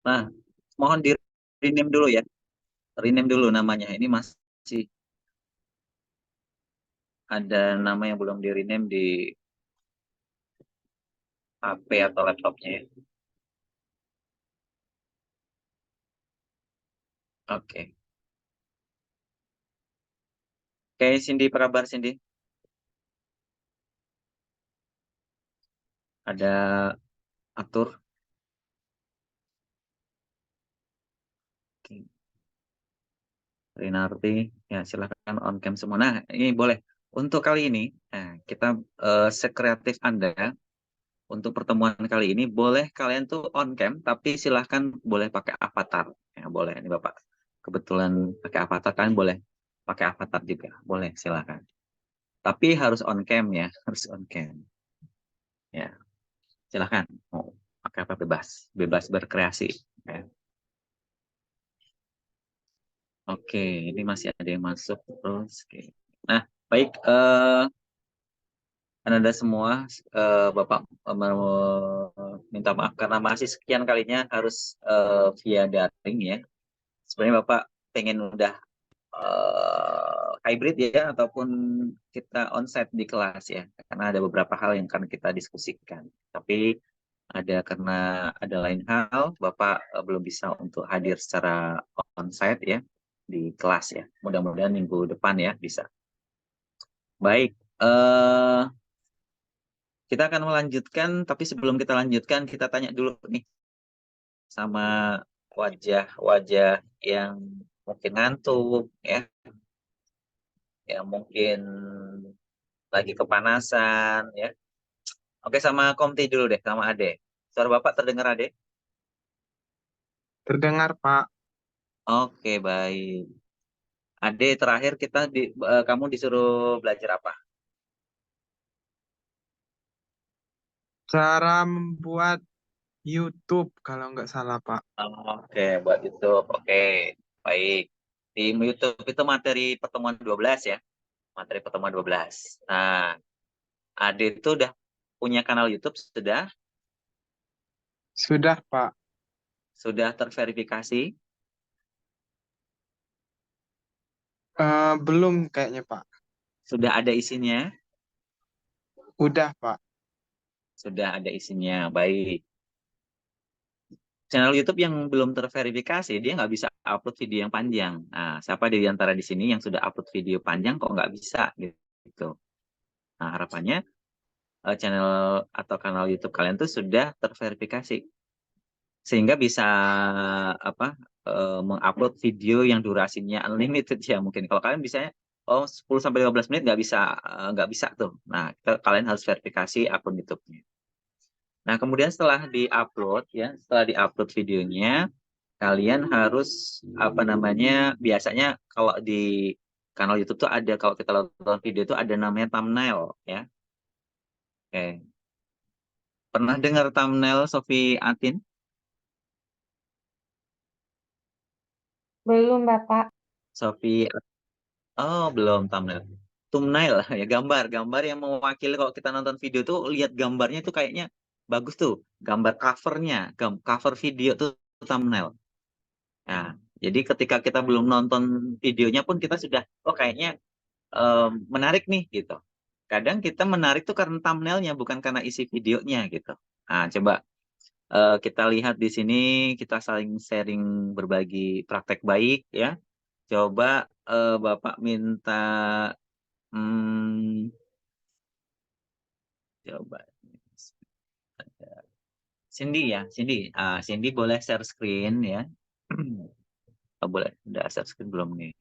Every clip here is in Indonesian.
Nah, mohon di rename dulu ya. Rename dulu namanya. Ini masih ada nama yang belum di rename di HP atau laptopnya ya. Oke. Oke, Cindy, apa kabar Cindy? Ada atur. Oke. Rinarti, ya silahkan on cam semua. Nah, ini boleh. Untuk kali ini, nah, kita sekreatif Anda. Untuk pertemuan kali ini, boleh kalian tuh on cam, tapi silahkan boleh pakai avatar. Ya, boleh. Ini Bapak kebetulan pakai avatar, kan boleh pakai avatar juga. Boleh, silahkan. Tapi harus on cam ya, harus on cam. Ya, silahkan. Mau pakai apa bebas, bebas berkreasi. Ya. Oke, ini masih ada yang masuk terus. Oke. Nah, baik. Anda semua, Bapak mau minta maaf karena masih sekian kalinya harus via daring ya. Sebenarnya Bapak pengen udah hybrid ya, ataupun kita onsite di kelas ya, karena ada beberapa hal yang akan kita diskusikan. Tapi karena ada lain hal, Bapak belum bisa untuk hadir secara onsite ya di kelas ya. Mudah-mudahan minggu depan ya bisa. Baik, kita akan melanjutkan, tapi sebelum kita lanjutkan, kita tanya dulu nih sama wajah-wajah yang mungkin ngantuk ya, yang mungkin lagi kepanasan ya. Oke, sama Komti dulu deh, sama Ade. Suara Bapak terdengar Ade? Terdengar, Pak. Oke, baik. Ade, terakhir kamu disuruh belajar apa? Cara membuat YouTube kalau nggak salah, Pak. Oke, buat YouTube. Oke, baik. Di YouTube itu materi pertemuan 12 ya. Materi pertemuan 12. Nah, Ade itu udah punya kanal YouTube, Sudah, Pak. sudah terverifikasi. Belum kayaknya, Pak. Sudah ada isinya. Udah, Pak. Sudah ada isinya. Baik. Channel YouTube yang belum terverifikasi, dia nggak bisa upload video yang panjang. Nah, siapa di antara di sini yang sudah upload video panjang kok nggak bisa gitu. Nah, harapannya channel atau kanal YouTube kalian tuh sudah terverifikasi sehingga bisa apa mengupload video yang durasinya unlimited ya mungkin. Kalau kalian bisa 10 sampai 15 menit nggak bisa tuh. Nah, kalian harus verifikasi akun YouTube-nya. Nah, kemudian setelah diupload videonya, kalian harus apa namanya? Biasanya kalau di kanal YouTube tuh ada, kalau kita nonton video itu ada namanya thumbnail ya. Oke. Pernah dengar thumbnail Sofi Atin? Belum, Bapak. Sofi Oh, belum thumbnail. Thumbnail ya, gambar yang mewakili. Kalau kita nonton video tuh lihat gambarnya tuh kayaknya bagus tuh. Gambar covernya, cover video tuh thumbnail. Nah, jadi ketika kita belum nonton videonya pun kita sudah, oh kayaknya menarik nih gitu. Kadang kita menarik tuh karena thumbnailnya, bukan karena isi videonya gitu. Nah, coba kita lihat di sini, kita saling sharing berbagi praktek baik ya. Coba Bapak minta, hmm, coba Cindy ya, Cindy. Cindy boleh share screen ya. Oh, boleh, udah share screen belum nih?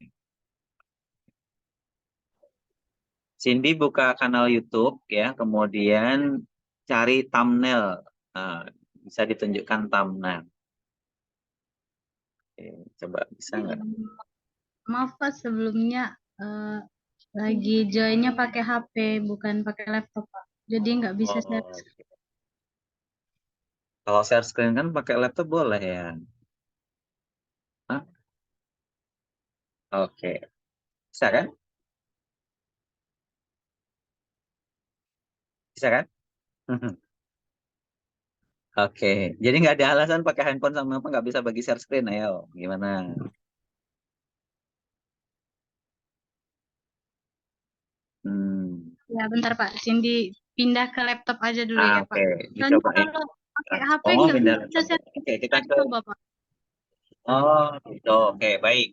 Cindy buka kanal YouTube ya, kemudian cari thumbnail. Nah, bisa ditunjukkan thumbnail. Oke, coba bisa nggak? Maaf Pak, sebelumnya eh, lagi joinnya pakai HP, bukan pakai laptop Pak. Jadi nggak bisa share Oh, screen. kalau share screen kan pakai laptop boleh ya. Hah? Oke, bisa kan? Bisa kan? Oke, jadi nggak ada alasan pakai handphone sama apa nggak bisa bagi share screen. Ayo, gimana? Hmm. Ya, bentar Pak. Cindy pindah ke laptop aja dulu ya Oke, Pak. Soalnya dicobain. kalau pakai HP Oh, nggak pindah bisa laptop. saya Oke, kita ke. coba Pak. Oh, gitu. Oke, baik.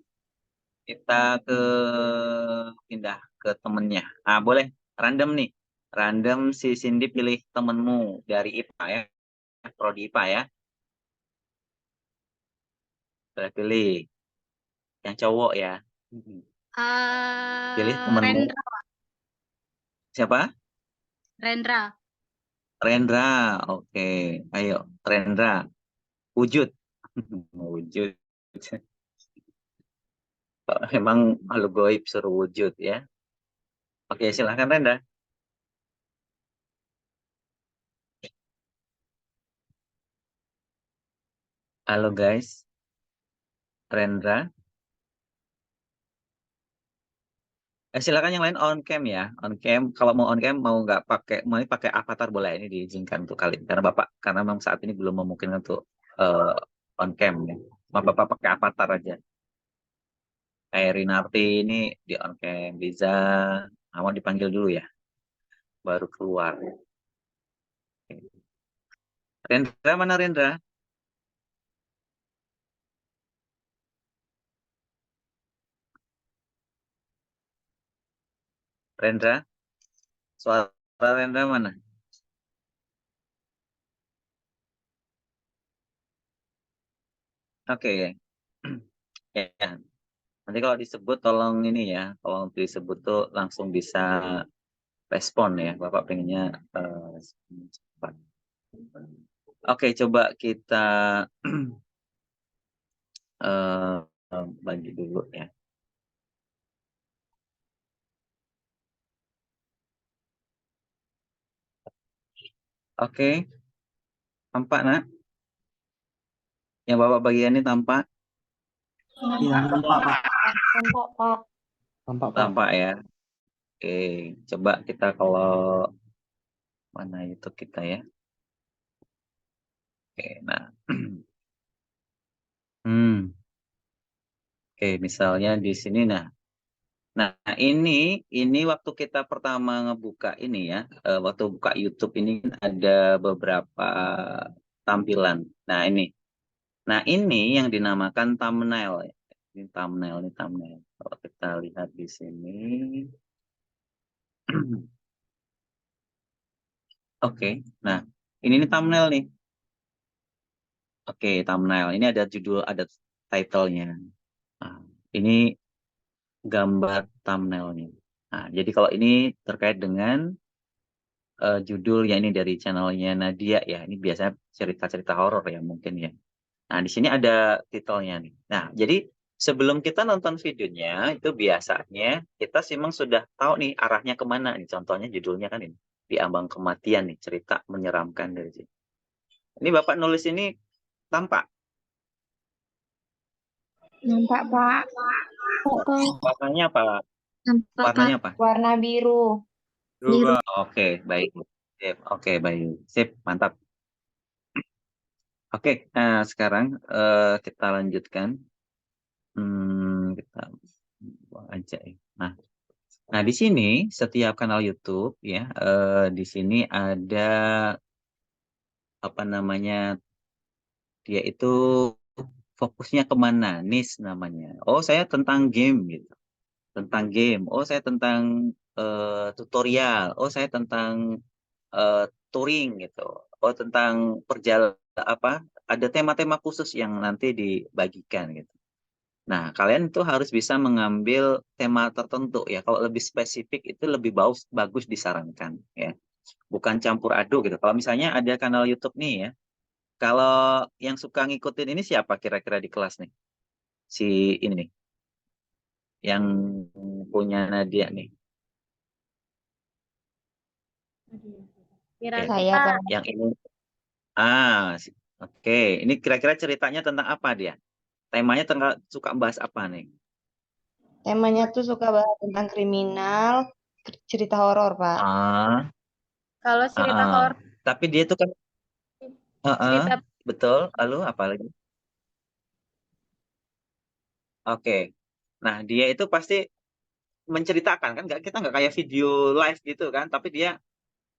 Kita ke pindah ke temennya. Ah, boleh. Random nih. Random si Cindy pilih temenmu dari IPA ya. Prodi IPA ya. Boleh pilih yang cowok ya. Mhm. Pilih temenmu. Rendra, Siapa? Rendra. Rendra. Oke. Ayo, Rendra. Wujud. Wujud. Emang makhluk goib suruh wujud ya. Oke, silahkan Rendra. Halo guys. Rendra. Silakan yang lain on cam ya, on cam. Kalau mau on cam, mau ini pakai avatar boleh, ini diizinkan untuk kali. Karena memang saat ini belum memungkinkan untuk eh, on cam ya. Mau bapak pakai avatar aja. Kayak Rinarti ini di on cam, Liza, mau dipanggil dulu ya, baru keluar. Rendra mana Rendra? Rendra, suara Rendra mana? Oke, ya. Nanti kalau disebut tolong ini ya, kalau disebut tuh langsung bisa respon ya. Bapak pengennya cepat. Oke, coba kita eh, bagi dulu ya. Oke, tampak nak? Yang Bapak bagian ini tampak? Iya, nampak Pak. Tampak, Pak. Nampak Pak. Tampak ya. Oke, coba kita kalau mana YouTube kita ya. Oke, nah. Hmm, oke, misalnya di sini nah. Nah, ini waktu kita pertama ngebuka ini ya, waktu buka YouTube ini ada beberapa tampilan. Nah, ini. Nah, ini yang dinamakan thumbnail ya. Ini thumbnail. Kalau kita lihat di sini. Oke. Nah, ini nih thumbnail nih. Oke, thumbnail. Ini ada judul, ada title-nya. Nah, ini gambar thumbnailnya. Nah, jadi kalau ini terkait dengan judul ya ini dari channelnya Nadia ya. Ini biasanya cerita-cerita horor ya mungkin ya. Nah, di sini ada titelnya nih. Nah, jadi sebelum kita nonton videonya, itu biasanya kita sih memang sudah tahu nih arahnya kemana nih. Contohnya judulnya kan ini. Di Ambang Kematian nih, cerita menyeramkan dari sini. Ini Bapak nulis ini tampak. Nampak, Pak. Warnanya apa? Nampak Pak. Warnanya apa? Warna biru. Biru. Oke, baik. Sip. Oke, baik. Sip, mantap. Oke, nah sekarang kita lanjutkan. Kita buang aja ya. Nah, di sini setiap kanal YouTube ya, di sini ada apa namanya, dia itu fokusnya kemana, niche namanya. Oh, saya tentang game gitu, tentang game. Oh, saya tentang tutorial. Oh, saya tentang touring gitu. Oh, tentang perjalanan apa? Ada tema-tema khusus yang nanti dibagikan gitu. Nah, kalian itu harus bisa mengambil tema tertentu ya. Kalau lebih spesifik itu lebih bagus disarankan ya. Bukan campur aduk gitu. Kalau misalnya ada kanal YouTube nih ya. Kalau yang suka ngikutin ini siapa kira-kira di kelas nih? Si ini nih, yang punya Nadia nih. Ya, Saya, Kira-kira Pak. yang ini. Oke. Ini kira-kira ceritanya tentang apa dia? Temanya suka bahas apa nih? Temanya tuh suka bahas tentang kriminal, cerita horor, Pak. Ah, kalau ah, cerita ah. horor Tapi dia tuh kan Heeh, cerita. betul. Lalu apa lagi? Oke. Nah, dia itu pasti menceritakan kan, nggak, kita nggak kayak video live gitu kan, tapi dia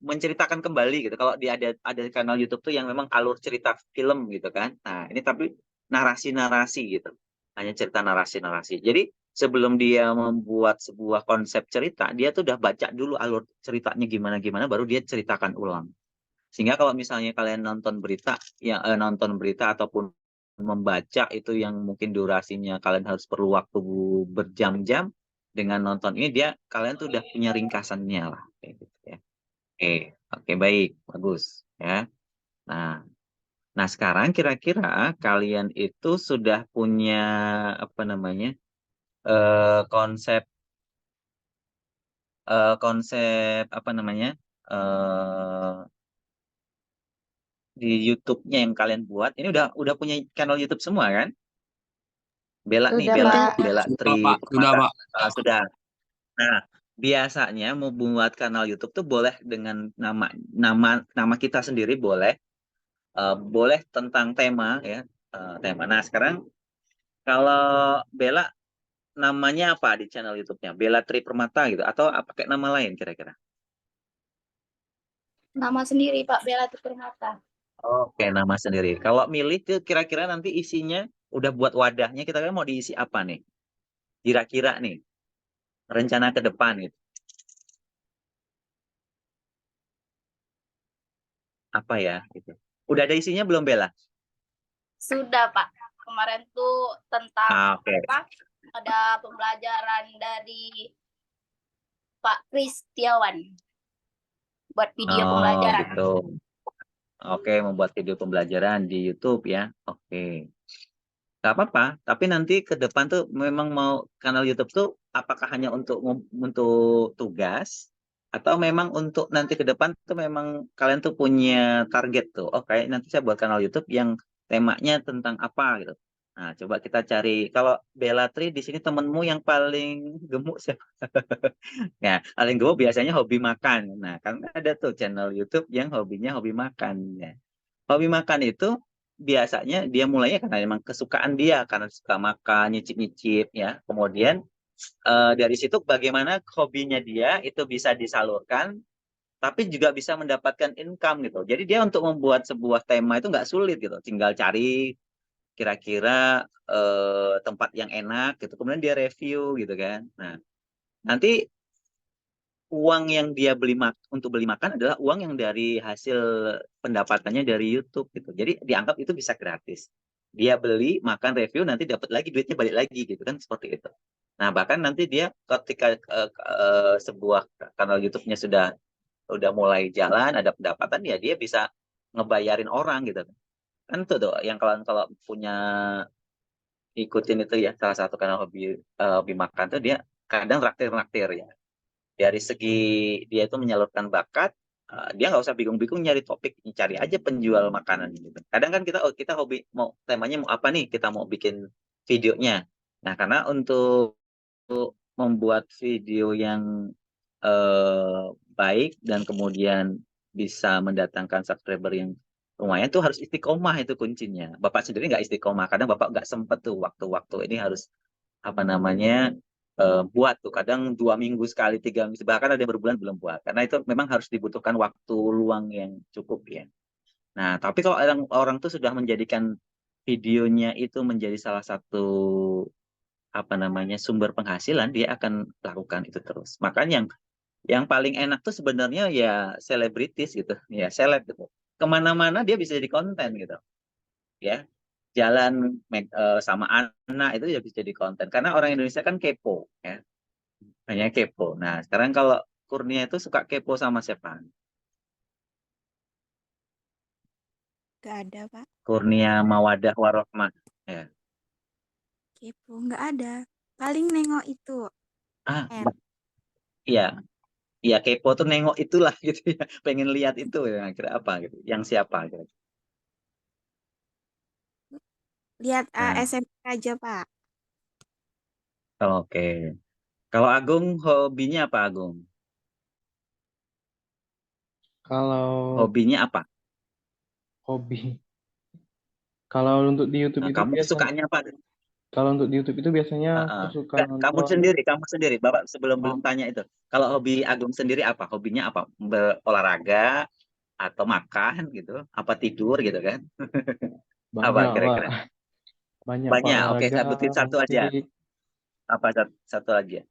menceritakan kembali gitu. Kalau dia ada kanal YouTube tuh yang memang alur cerita film gitu kan. Nah, ini tapi narasi-narasi gitu. Hanya cerita narasi-narasi. Jadi sebelum dia membuat sebuah konsep cerita, dia tuh udah baca dulu alur ceritanya gimana-gimana, baru dia ceritakan ulang. Sehingga kalau misalnya kalian nonton berita ataupun membaca itu yang mungkin durasinya kalian harus perlu waktu berjam-jam, dengan nonton ini kalian tuh udah punya ringkasannya lah kayak gitu ya. Oke, oke, baik, bagus ya. Nah, nah sekarang kira-kira kalian itu sudah punya apa namanya konsep konsep apa namanya eh di YouTube-nya yang kalian buat. Ini udah punya channel YouTube semua kan? Bella nih, Sudah, Bella, Sudah, Pak. Bella Tri Sudah, Pak. Sudah, Permata. Pak. Sudah. Nah, biasanya mau buat kanal YouTube tuh boleh dengan nama nama kita sendiri boleh. Boleh tentang tema ya, tema. Nah sekarang kalau Bella, namanya apa di channel YouTube-nya? Bella Tri Permata gitu atau pakai nama lain kira-kira? nama sendiri Pak, Bella Permata. Oke, nama sendiri. Kalau milih tuh kira-kira nanti isinya udah buat wadahnya, kita kan mau diisi apa nih? Kira-kira nih rencana ke depan gitu. Apa ya gitu. Udah ada isinya belum Bella? Sudah Pak, kemarin tuh tentang Oke. apa? Ada pembelajaran dari Pak Kristiawan buat video Oh pembelajaran. gitu. Oke, membuat video pembelajaran di YouTube ya. Oke. Gak apa-apa, tapi nanti ke depan tuh memang mau kanal YouTube tuh apakah hanya untuk tugas atau memang untuk nanti ke depan tuh memang kalian tuh punya target tuh. Oh, kayak nanti saya buat kanal YouTube yang temanya tentang apa gitu. Nah, coba kita cari kalau Bellatri di sini temenmu yang paling gemuk siapa? Ya, paling gemuk biasanya hobi makan. Nah, kan ada tuh channel YouTube yang hobinya hobi makan ya. Hobi makan itu biasanya dia mulainya karena memang kesukaan dia, karena suka makan, nyicip-nyicip ya. Kemudian dari situ bagaimana hobinya dia itu bisa disalurkan, tapi juga bisa mendapatkan income gitu. Jadi dia untuk membuat sebuah tema itu nggak sulit gitu, tinggal cari kira-kira tempat yang enak gitu, kemudian dia review gitu kan. Nah, nanti uang yang dia untuk beli makan adalah uang yang dari hasil pendapatannya dari YouTube gitu. Jadi dianggap itu bisa gratis. Dia beli, makan, review, nanti dapat lagi duitnya balik lagi gitu kan seperti itu. Nah, bahkan nanti dia ketika sebuah kanal YouTube-nya sudah mulai jalan, ada pendapatan ya dia bisa ngebayarin orang gitu. Kan itu tuh yang kalau kalau punya ikutin itu ya salah satu kanal hobi makan tuh dia kadang raktir-raktir ya dari segi dia itu menyalurkan bakat, dia nggak usah bingung-bingung nyari topik, cari aja penjual makanan gitu. Kadang kan kita hobi mau temanya mau apa nih, kita mau bikin videonya. Nah karena untuk membuat video yang eh, baik dan kemudian bisa mendatangkan subscriber yang lumayan tuh harus istiqomah, itu kuncinya. Bapak sendiri nggak istiqomah, kadang bapak nggak sempet tuh waktu-waktu ini harus apa namanya buat tuh kadang 2 minggu sekali, 3 minggu, bahkan ada yang berbulan belum buat karena itu memang harus dibutuhkan waktu luang yang cukup ya. Nah tapi kalau orang orang tuh sudah menjadikan videonya itu menjadi salah satu apa namanya sumber penghasilan, dia akan lakukan itu terus. Makanya yang paling enak tuh sebenarnya ya selebritis gitu ya, seleb gitu, kemana-mana dia bisa jadi konten gitu ya, jalan sama anak itu ya bisa jadi konten karena orang Indonesia kan kepo ya, hanya kepo. Nah, sekarang kalau Kurnia itu suka kepo sama siapa? Gak ada, Pak. Kurnia Mawadah Warohmah. Ya. Kepo, nggak ada. Paling nengok itu. Ah, R. iya, iya kepo tuh nengok itulah gitu ya. Pengen lihat itu ya, kira apa gitu. Yang siapa gitu. Lihat Nah, SMP aja, Pak. oke. Kalau Agung hobinya apa Agung? Kalau Hobinya apa? hobi. Kalau untuk di YouTube Nah, itu kamu biasanya, sukanya apa? kalau untuk di YouTube itu biasanya aku suka Enggak, nonton. kamu sendiri, Bapak sebelum Oh, belum tanya itu. Kalau hobi Agung sendiri apa? Hobinya apa? Berolahraga atau makan gitu? Apa tidur gitu kan? Apa banyak Pak, kira-kira? banyak Pak, Banyak. Oke, olahraga, sebutin satu aja. musik, Apa satu aja?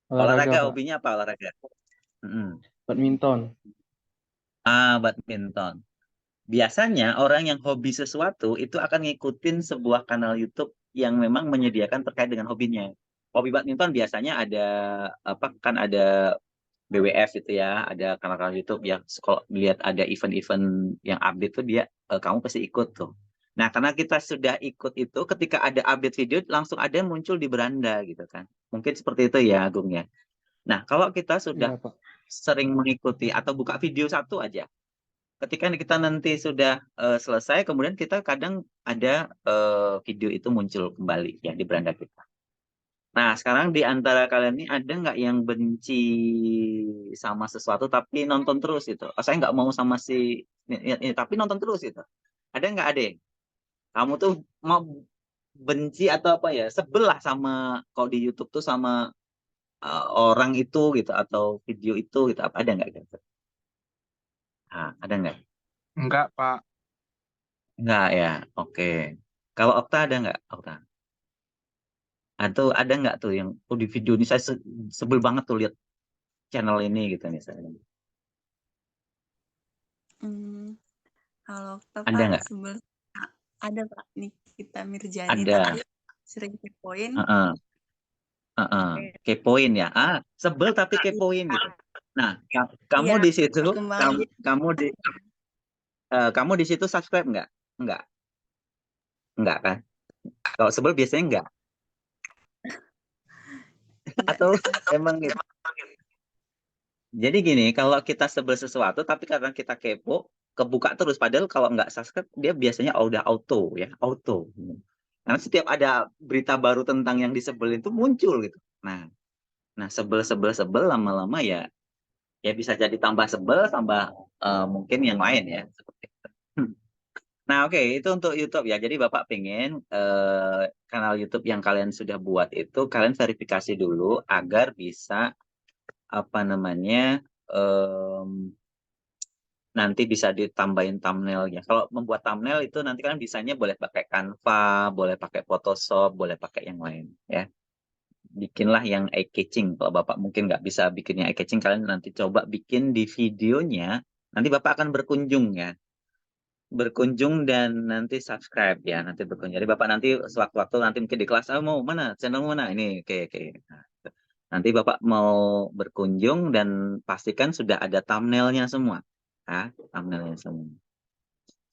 olahraga Olahraga, Pak, hobinya apa olahraga? Mm-mm. badminton. Badminton. Biasanya orang yang hobi sesuatu itu akan ngikutin sebuah kanal YouTube yang memang menyediakan terkait dengan hobinya. Hobi badminton biasanya ada apa kan ada BWF itu ya, ada kanal-kanal YouTube yang kalau lihat ada event-event yang update tuh dia kamu pasti ikut tuh. Nah, karena kita sudah ikut itu, ketika ada update video langsung ada yang muncul di beranda gitu kan. Mungkin seperti itu ya, Agung ya. Nah, kalau kita sudah Iya Pak. sering mengikuti atau buka video satu aja, ketika kita nanti sudah selesai, kemudian kita kadang ada video itu muncul kembali ya di beranda kita. Nah, sekarang di antara kalian ini ada nggak yang benci sama sesuatu tapi nonton terus itu? Oh, saya nggak mau sama si ini, tapi nonton terus itu. Ada nggak ada? Kamu tuh mau benci atau apa ya? Sebel lah sama kalau di YouTube tuh sama orang itu gitu atau video itu gitu. Apa ada nggak gitu? Nah, ada nggak? Enggak Pak. Nggak ya. Oke. Kalau Okta ada nggak? Okta? Atau ada nggak tuh yang di video ini saya sebel banget tuh lihat channel ini gitu misalnya. Kalau Ada Pak nggak? sebel ada Pak Nikita Mirjani Ada. tapi sering kepoin Heeh, heeh. kayak Kepoin ya. Sebel tapi kepoin gitu. Nah, kamu iya di situ, perkembangan kamu di situ subscribe nggak? Nggak, nggak kan? Kalau sebel biasanya nggak. enggak Atau sih. emang gitu. Jadi gini, kalau kita sebel sesuatu, tapi karena kita kepo, kebuka terus. Padahal kalau nggak subscribe, dia biasanya udah auto ya, auto. Karena setiap ada berita baru tentang yang disebelin itu muncul gitu. Nah sebel lama-lama ya, ya bisa jadi tambah sebel, tambah mungkin yang lain ya. Seperti itu. Nah oke, itu untuk YouTube ya. Jadi Bapak pengen kanal YouTube yang kalian sudah buat itu, kalian verifikasi dulu agar bisa apa namanya nanti bisa ditambahin thumbnailnya. Kalau membuat thumbnail itu nanti kan bisanya boleh pakai Canva, boleh pakai Photoshop, boleh pakai yang lain ya. Bikinlah yang eye catching. Kalau Bapak mungkin nggak bisa bikin yang eye catching, kalian nanti coba bikin di videonya. Nanti Bapak akan berkunjung ya. Berkunjung dan nanti subscribe ya. Nanti berkunjung. Jadi Bapak nanti sewaktu-waktu nanti mungkin di kelas, mau mana? Channel mana? Ini, oke. Nah, nanti Bapak mau berkunjung dan pastikan sudah ada thumbnailnya semua. Thumbnailnya semua.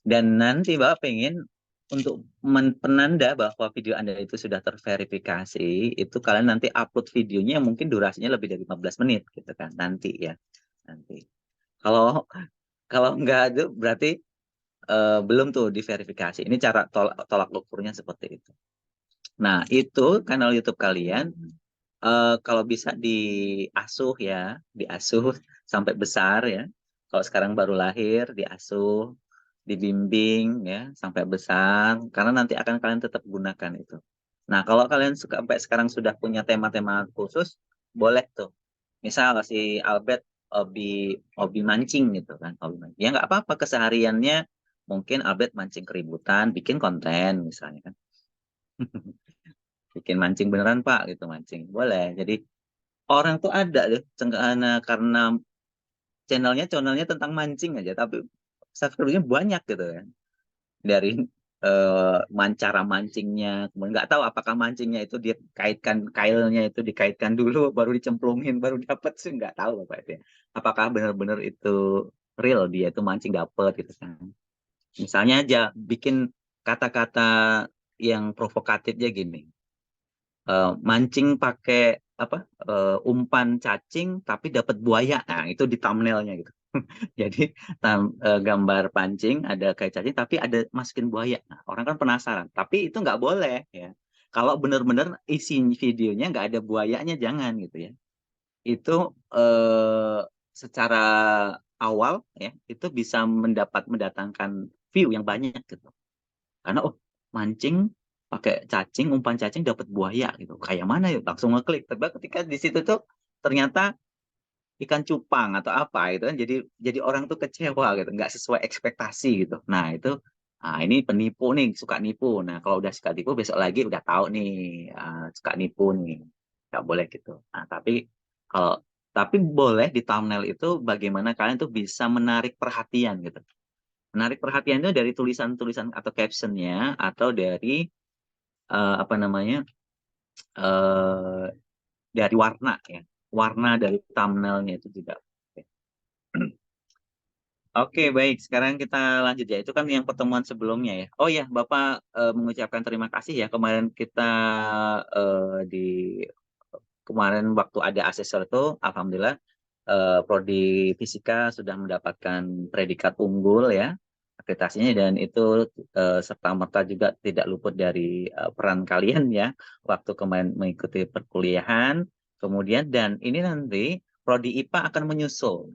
Dan nanti Bapak pengen untuk penanda bahwa video Anda itu sudah terverifikasi, itu kalian nanti upload videonya yang mungkin durasinya lebih dari 15 menit gitu kan nanti ya. Nanti. Kalau kalau enggak itu berarti belum tuh diverifikasi. Ini cara tolak ukurnya seperti itu. Nah, itu kanal YouTube kalian kalau bisa diasuh ya, diasuh sampai besar ya. Kalau sekarang baru lahir, diasuh, dibimbing ya sampai besar, karena nanti akan kalian tetap gunakan itu. Nah, kalau kalian sampai sekarang sudah punya tema-tema khusus, boleh tuh. Misal si Albert hobi mancing gitu kan, hobi mancing. Ya nggak apa-apa kesehariannya mungkin Albert mancing keributan, bikin konten misalnya kan. Bikin mancing beneran Pak gitu mancing. Boleh. Jadi orang tuh ada deh karena channelnya tentang mancing aja tapi subscribernya banyak gitu kan. Dari cara mancingnya, kemudian nggak tahu apakah mancingnya itu dikaitkan kailnya itu dikaitkan dulu baru dicemplungin baru dapat sih nggak tahu Bapak itu ya. Apakah benar-benar itu real dia itu mancing dapat gitu kan. Misalnya aja bikin kata-kata yang provokatifnya gini. Mancing pakai apa umpan cacing tapi dapat buaya. Nah, itu di thumbnailnya gitu. Jadi gambar pancing ada kayak cacing tapi ada masukin buaya. Nah, orang kan penasaran. Tapi itu nggak boleh ya. Kalau benar-benar isi videonya nggak ada buayanya jangan gitu ya. Itu secara awal ya itu bisa mendatangkan view yang banyak gitu. Karena mancing pakai cacing, umpan cacing dapat buaya gitu. Kayak mana yuk? Langsung ngeklik. Tapi ketika di situ tuh ternyata ikan cupang atau apa itu kan jadi orang tuh kecewa gitu, nggak sesuai ekspektasi gitu. Nah itu ini penipu nih, suka nipu. Nah kalau udah suka nipu besok lagi udah tahu nih suka nipu nih, nggak boleh gitu. Nah kalau tapi boleh di thumbnail itu bagaimana kalian tuh bisa menarik perhatian gitu. Menarik perhatian itu dari tulisan-tulisan atau captionnya atau dari apa namanya eh, dari warna ya, warna dari thumbnailnya itu juga. Oke, baik. Sekarang kita lanjut ya. Itu kan yang pertemuan sebelumnya ya. Oh ya, Bapak mengucapkan terima kasih ya. Kemarin kita di kemarin waktu ada asesor itu, alhamdulillah prodi fisika sudah mendapatkan predikat unggul ya akreditasinya, dan itu serta merta juga tidak luput dari peran kalian ya waktu kemarin mengikuti perkuliahan. Kemudian dan ini nanti prodi IPA akan menyusul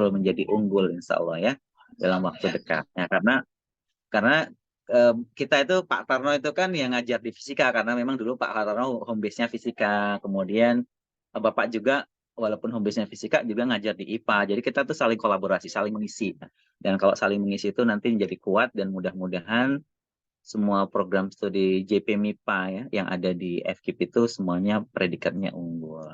menjadi unggul insya Allah ya dalam waktu dekat. Ya, karena kita itu Pak Tarno itu kan yang ngajar di fisika karena memang dulu Pak Tarno home base-nya fisika. Kemudian Bapak juga walaupun home base-nya fisika juga ngajar di IPA. Jadi kita tuh saling kolaborasi, saling mengisi. Dan kalau saling mengisi itu nanti menjadi kuat dan mudah-mudahan semua program studi JP MIPA ya yang ada di FKIP itu semuanya predikatnya unggul.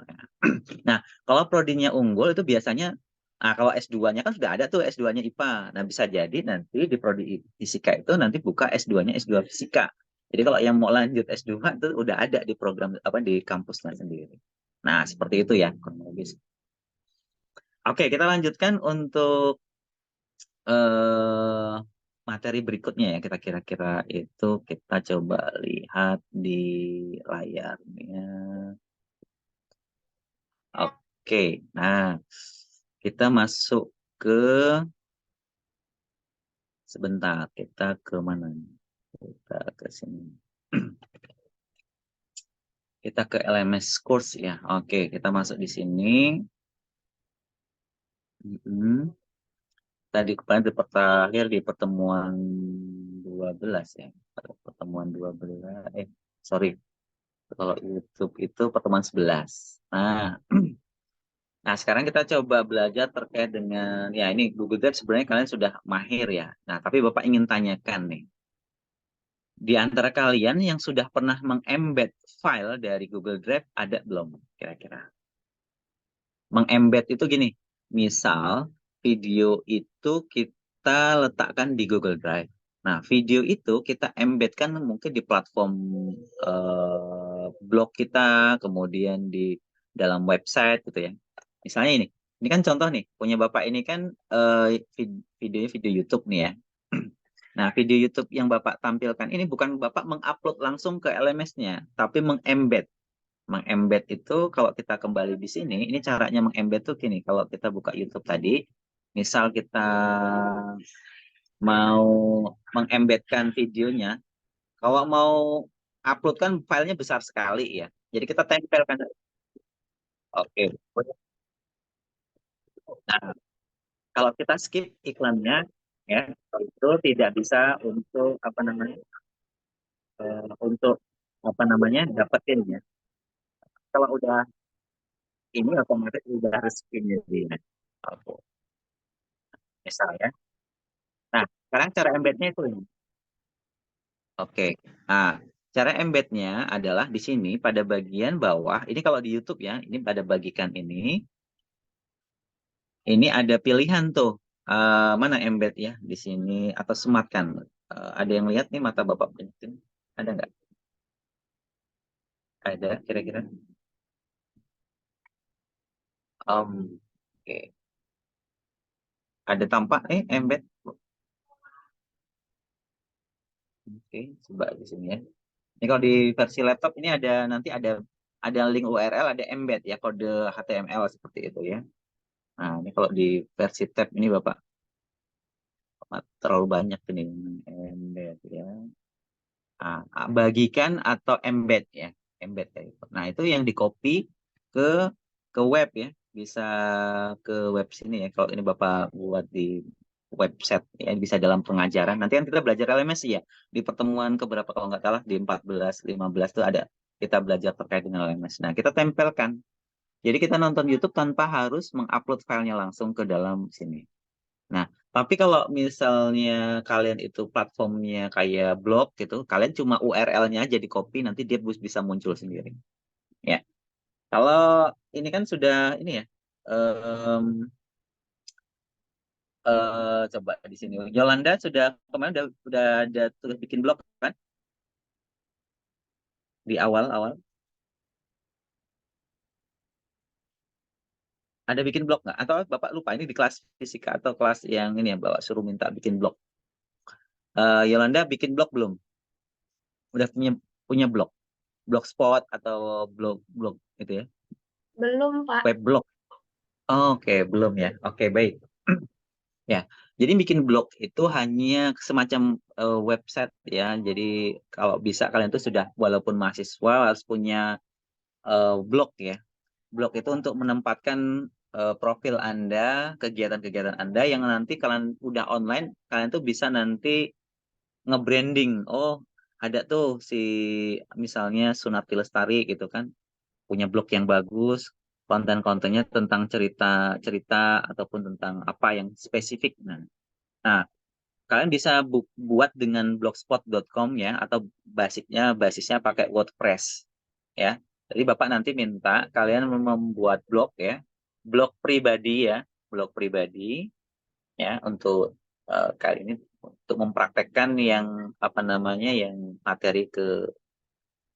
Nah, kalau prodinya unggul itu biasanya kalau S2-nya kan sudah ada tuh S2-nya IPA. Nah, bisa jadi nanti di prodi fisika itu nanti buka S2-nya S2 fisika. Jadi kalau yang mau lanjut S2 itu udah ada di program apa di kampusnya sendiri. Nah, seperti itu ya kronologis. Oke, kita lanjutkan untuk eh, materi berikutnya ya. Kita kira-kira itu kita coba lihat di layarnya. Oke, nah kita masuk ke sebentar, kita ke mana? Kita ke sini. Kita ke LMS course ya. Oke, kita masuk di sini. Tadi kemarin terakhir di pertemuan 12 ya. Pertemuan 12. Sorry. Kalau YouTube itu pertemuan 11. Nah, Nah, sekarang kita coba belajar terkait dengan, ya ini Google Drive sebenarnya kalian sudah mahir ya. Nah, tapi Bapak ingin tanyakan nih, di antara kalian yang sudah pernah mengembed file dari Google Drive ada belum kira-kira? Mengembed itu gini, misal video itu kita letakkan di Google Drive. Nah, video itu kita embedkan mungkin di platform blog kita, kemudian di dalam website gitu ya. Misalnya ini kan contoh nih, punya Bapak ini kan videonya video YouTube nih ya. Nah, video YouTube yang Bapak tampilkan ini bukan Bapak mengupload langsung ke LMS-nya, tapi mengembed. Mengembed itu kalau kita kembali di sini, ini caranya mengembed tuh gini. Kalau kita buka YouTube tadi, misal kita mau mengembedkan videonya, kalau mau upload kan filenya besar sekali ya. Jadi kita tempelkan. Oke. Nah, kalau kita skip iklannya, ya itu tidak bisa untuk apa namanya, untuk apa namanya dapetin ya. Kalau udah ini otomatis udah rezekinya dia. Oke, misal ya. Nah, sekarang cara embednya itu ini. Oke. Nah, cara embednya adalah di sini pada bagian bawah. Ini kalau di YouTube ya, ini pada bagikan ini ada pilihan tuh. Mana embed ya di sini atau smart kan? Ada yang lihat nih mata Bapak penting? Ada nggak? Ada kira-kira? Oke. Ada tampak embed. Oke, coba di sini ya. Ini kalau di versi laptop ini ada nanti ada link URL, ada embed ya kode HTML seperti itu ya. Nah, ini kalau di versi tab ini Bapak terlalu banyak ini embed ya. Bagikan atau embed ya, embed kayak gitu. Nah, itu yang di copy ke web ya. Bisa ke web sini ya. Kalau ini Bapak buat di website ya, bisa dalam pengajaran. Nanti kan kita belajar LMS ya. Di pertemuan keberapa kalau nggak salah di 14, 15 itu ada kita belajar terkait dengan LMS. Nah, kita tempelkan. Jadi kita nonton YouTube tanpa harus mengupload filenya langsung ke dalam sini. Nah, tapi kalau misalnya kalian itu platformnya kayak blog gitu, kalian cuma URL-nya aja di copy, nanti dia bisa muncul sendiri. Ya, kalau ini kan sudah ini ya, coba di sini. Yolanda sudah kemarin udah ada tulis bikin blog kan di awal-awal. Ada bikin blog nggak? Atau Bapak lupa ini di kelas fisika atau kelas yang ini ya Bapak suruh minta bikin blog. Yolanda bikin blog belum? Udah punya blog, blogspot atau blog gitu ya? Belum, Pak. Web blog. Oke, belum ya. Oke, baik. Ya, jadi bikin blog itu hanya semacam website ya. Jadi kalau bisa kalian tuh sudah walaupun mahasiswa harus punya blog ya. Blog itu untuk menempatkan profil Anda, kegiatan-kegiatan Anda yang nanti kalian udah online, kalian tuh bisa nanti nge-branding. Oh, ada tuh si misalnya Sunati Lestari gitu kan, punya blog yang bagus, konten-kontennya tentang cerita-cerita ataupun tentang apa yang spesifik. Nah, kalian bisa buat dengan blogspot.com ya, atau basisnya pakai WordPress ya. Jadi Bapak nanti minta kalian membuat blog ya, blog pribadi ya, blog pribadi ya untuk kali ini untuk mempraktekkan yang apa namanya yang materi ke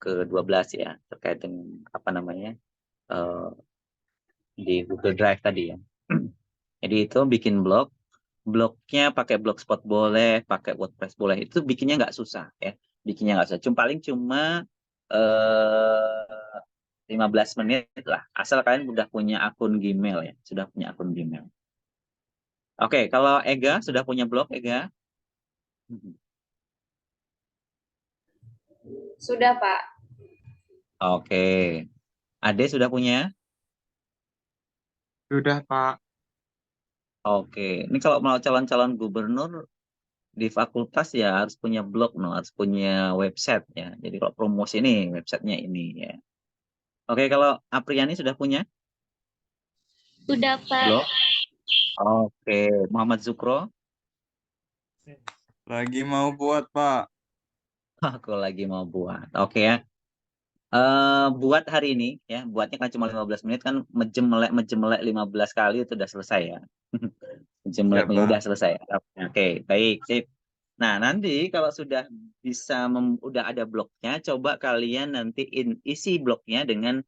12 ya terkait dengan apa namanya eh, di Google Drive tadi ya. Jadi itu bikin blognya pakai Blogspot boleh, pakai WordPress boleh. Itu bikinnya nggak susah ya. Bikinnya nggak susah. Cuma eh 15 menit lah. Asal kalian udah punya akun Gmail ya. Sudah punya akun Gmail. Oke, kalau Ega sudah punya blog, Ega? Sudah, Pak. Oke. Ade sudah punya? Sudah, Pak. Oke. Ini kalau mau calon-calon gubernur di fakultas ya harus punya blog, no, harus punya website ya. Jadi kalau promosi ini websitenya ini ya. Oke, kalau Apriani sudah punya Udah, Pak. blog? Oke, Muhammad Zukro, Lagi mau buat, Pak. aku lagi mau buat. Oke ya. Buat hari ini ya, buatnya kan cuma 15 menit kan mejem melek 15 kali itu udah selesai ya. Mejem melek Siap, Pak. udah selesai. Oke, baik, sip. Nah, nanti kalau sudah bisa udah ada blognya, coba kalian nanti isi blognya dengan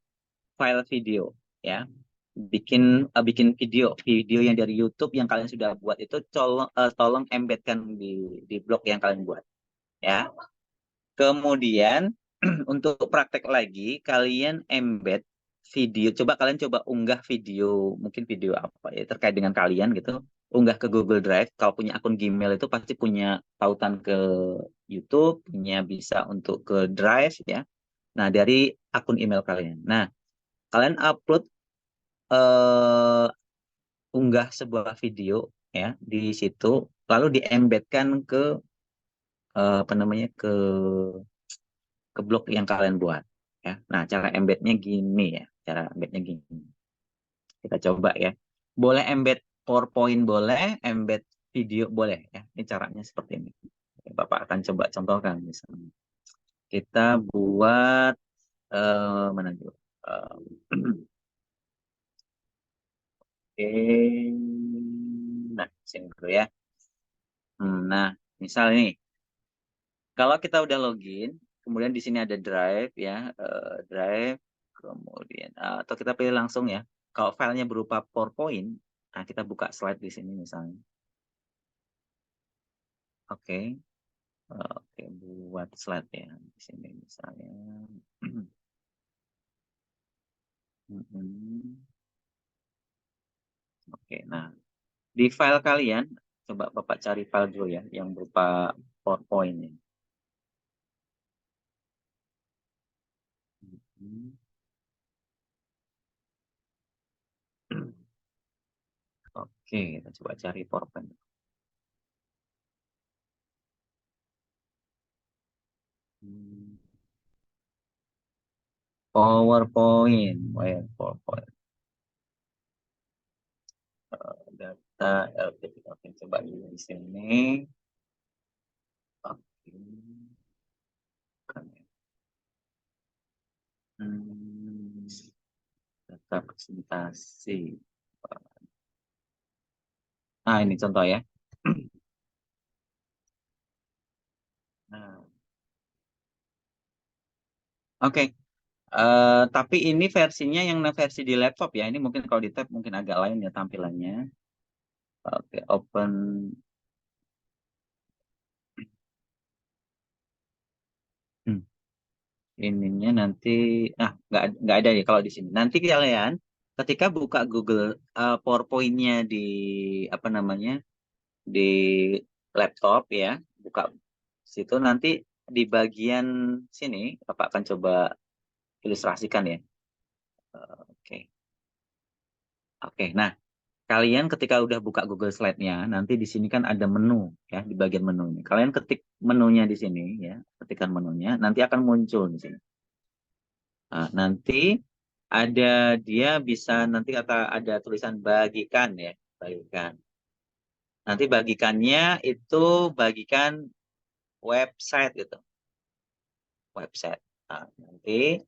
file video ya. Bikin video yang dari YouTube yang kalian sudah buat itu tolong embedkan di blog yang kalian buat ya. Kemudian untuk praktek lagi kalian embed video. Coba unggah video, mungkin video apa ya terkait dengan kalian gitu. Unggah ke Google Drive. Kalau punya akun Gmail itu pasti punya tautan ke YouTube, punya bisa untuk ke Drive ya. Nah, dari akun email kalian. Nah, kalian upload eh, unggah sebuah video ya di situ lalu diembedkan ke apa namanya ke blog yang kalian buat ya. Nah, cara embednya gini ya. Cara embednya gini. Kita coba ya. Boleh embed PowerPoint boleh, embed video boleh ya. Ini caranya seperti ini. Bapak akan coba contohkan misalnya. Kita buat mana dulu? Oke. Nah, sini dulu ya. Nah, misal nih, kalau kita udah login, kemudian di sini ada Drive ya, Drive, kemudian atau kita pilih langsung ya. Kalau filenya berupa PowerPoint, nah kita buka slide di sini misalnya. Oke, oke, buat slide ya di sini misalnya. Oke, nah di file kalian, coba Bapak cari file dulu ya, yang berupa PowerPoint ya. Oke, kita coba cari PowerPoint. PowerPoint. Data LTP. Oke, coba dulu di sini. Oke. Data presentasi. Nah, ini contoh ya. Nah, oke. Tapi ini versinya yang versi di laptop ya. Ini mungkin kalau di tab mungkin agak lain ya tampilannya. Oke, open. Ininya nanti, nggak ada ya kalau di sini. Nanti kalian ketika buka Google PowerPoint-nya di apa namanya di laptop ya, buka situ nanti di bagian sini, Bapak akan coba ilustrasikan ya. Oke, oke. Nah, kalian ketika udah buka Google Slide-nya, nanti di sini kan ada menu ya di bagian menu ini. Kalian ketik menunya di sini ya, ketikan menunya, nanti akan muncul di sini. Nah, nanti ada dia bisa nanti kata ada tulisan bagikan ya, bagikan. Nanti bagikannya itu bagikan website gitu, website. Nah, nanti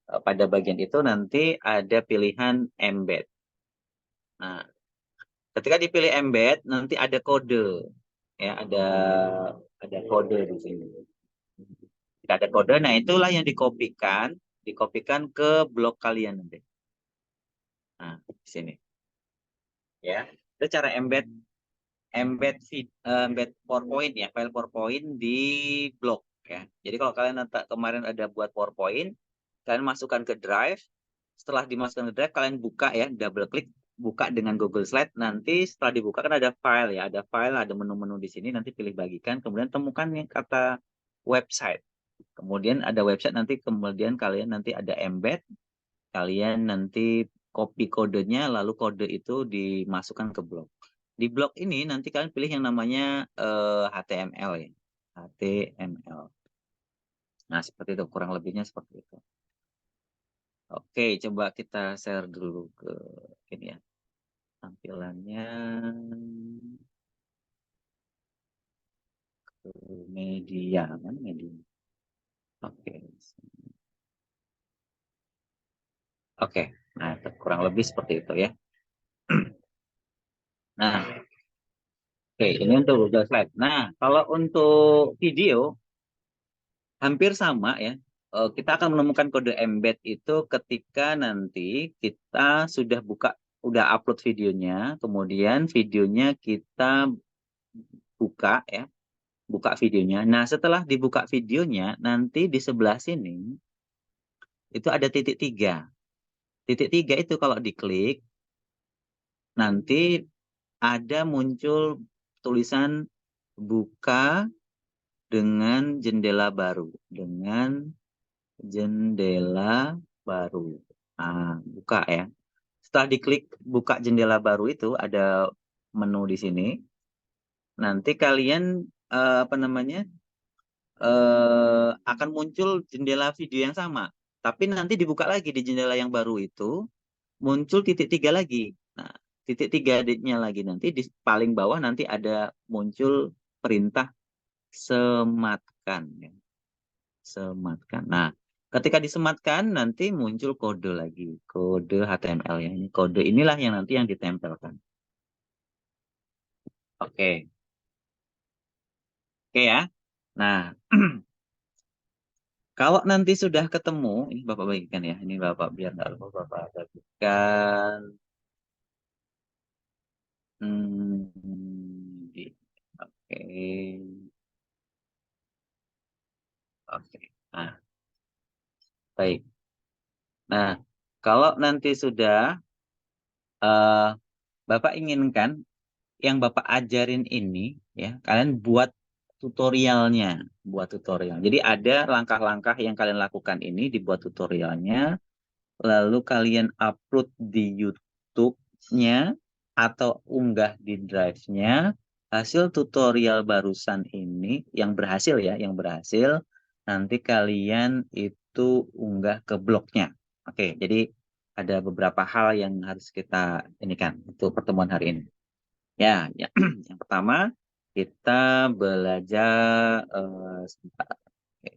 pada bagian itu nanti ada pilihan embed. Nah, ketika dipilih embed nanti ada kode ya, ada kode di sini. Jika ada kode, nah itulah yang dikopikan ke blog kalian nanti. Nah, di sini. Ya, itu cara embed PowerPoint ya, file PowerPoint di blog ya. Jadi kalau kalian nanti kemarin ada buat PowerPoint, kalian masukkan ke Drive. Setelah dimasukkan ke Drive, kalian buka ya, double klik, buka dengan Google Slide. Nanti setelah dibuka kan ada file ya, ada menu-menu di sini. Nanti pilih bagikan, kemudian temukan yang kata website. Kemudian ada website, nanti kemudian kalian nanti ada embed, kalian nanti copy kodenya, lalu kode itu dimasukkan ke blog. Di blog ini nanti kalian pilih yang namanya HTML ya. HTML. Nah, seperti itu. Kurang lebihnya seperti itu. Oke, coba kita share dulu ke ini ya. Tampilannya ke media. Mana media? Oke. Oke. Nah, kurang lebih seperti itu ya. Nah, oke, ini untuk Google Slide. Nah, kalau untuk video hampir sama ya. Kita akan menemukan kode embed itu ketika nanti kita udah upload videonya, kemudian videonya kita buka ya, buka videonya. Nah, setelah dibuka videonya, nanti di sebelah sini itu ada titik 3. Titik 3 itu kalau diklik, nanti ada muncul tulisan buka dengan jendela baru. Dengan jendela baru. Nah, buka ya. Setelah diklik buka jendela baru itu ada menu di sini. Nanti kalian akan muncul jendela video yang sama. Tapi nanti dibuka lagi di jendela yang baru itu muncul titik 3 lagi. Nah, titik 3-nya lagi nanti di paling bawah nanti ada muncul perintah sematkan ya. Sematkan. Nah, ketika disematkan nanti muncul kode lagi, kode HTML ya. Ini kode inilah yang nanti yang ditempelkan. Oke. Oke ya. Nah, kalau nanti sudah ketemu, ini Bapak bagikan ya. Ini Bapak biar nggak lupa Bapak bagikan. Oke. Oke. Nah, baik. Nah, kalau nanti sudah Bapak inginkan yang Bapak ajarin ini ya, kalian buat tutorialnya, buat tutorial. Jadi ada langkah-langkah yang kalian lakukan ini dibuat tutorialnya, lalu kalian upload di YouTube-nya atau unggah di Drive-nya. Hasil tutorial barusan ini yang berhasil ya, yang berhasil nanti kalian itu unggah ke blognya. Oke, jadi ada beberapa hal yang harus kita ini kan untuk pertemuan hari ini. Ya, yang pertama kita belajar sebentar. Oke.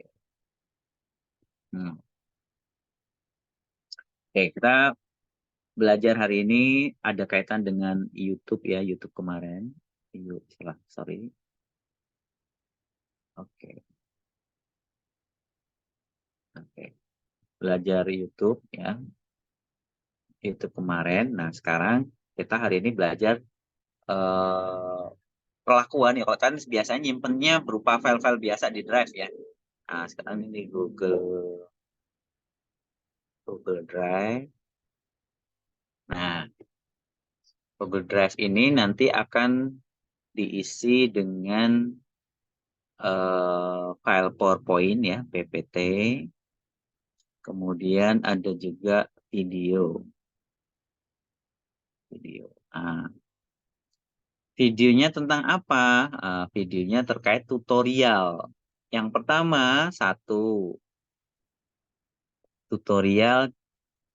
Hmm. Oke, kita belajar hari ini ada kaitan dengan YouTube ya, YouTube kemarin. Sorry. Oke, oke. Belajar YouTube ya, YouTube kemarin. Nah, sekarang kita hari ini belajar eh, perlakuan ya. Kalau kan biasanya nyimpennya berupa file-file biasa di Drive ya. Nah, sekarang ini Google Drive. Nah, Google Drive ini nanti akan diisi dengan file PowerPoint ya, PPT. Kemudian ada juga video. Nah, videonya tentang apa? Videonya terkait tutorial. Yang pertama, satu tutorial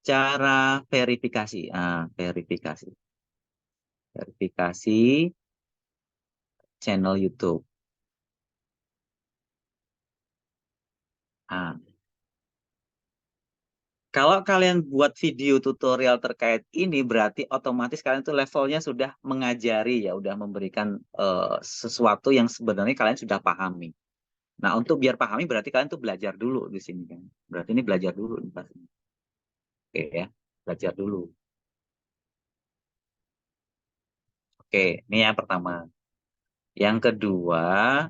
cara verifikasi. Verifikasi. Verifikasi channel YouTube. Nah, kalau kalian buat video tutorial terkait ini, berarti otomatis kalian tuh levelnya sudah mengajari ya, udah memberikan sesuatu yang sebenarnya kalian sudah pahami. Nah, untuk biar pahami berarti kalian tuh belajar dulu di sini kan. Berarti ini belajar dulu nih pasti. Oke ya, belajar dulu. Oke, ini yang pertama. Yang kedua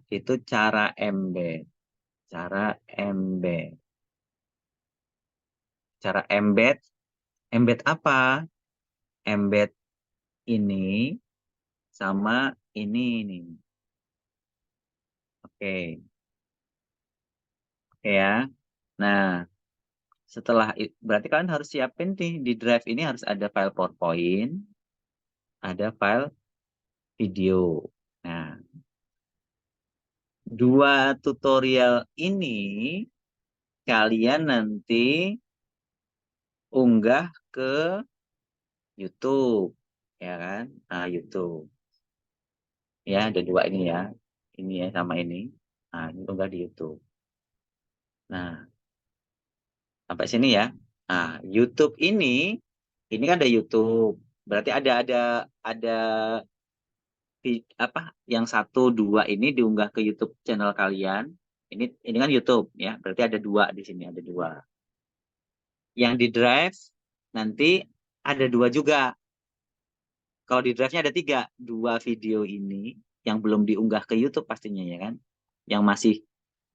itu cara embed. Cara embed. Cara embed. Embed apa? Embed ini sama ini nih. Oke, oke ya. Nah, setelah berarti kalian harus siapin nih di Drive ini harus ada file PowerPoint, ada file video. Nah, dua tutorial ini kalian nanti unggah ke YouTube, ya kan? Nah, YouTube. Ya, ada dua ini ya. Ini ya sama ini. Nah, ini unggah di YouTube. Nah, sampai sini ya. Nah, YouTube ini kan ada YouTube. Berarti ada apa yang satu dua ini diunggah ke YouTube channel kalian. Ini kan YouTube ya. Berarti ada dua di sini, ada dua. Yang di Drive nanti ada dua juga. Kalau di Drive-nya ada tiga, dua video ini yang belum diunggah ke YouTube pastinya ya kan. Yang masih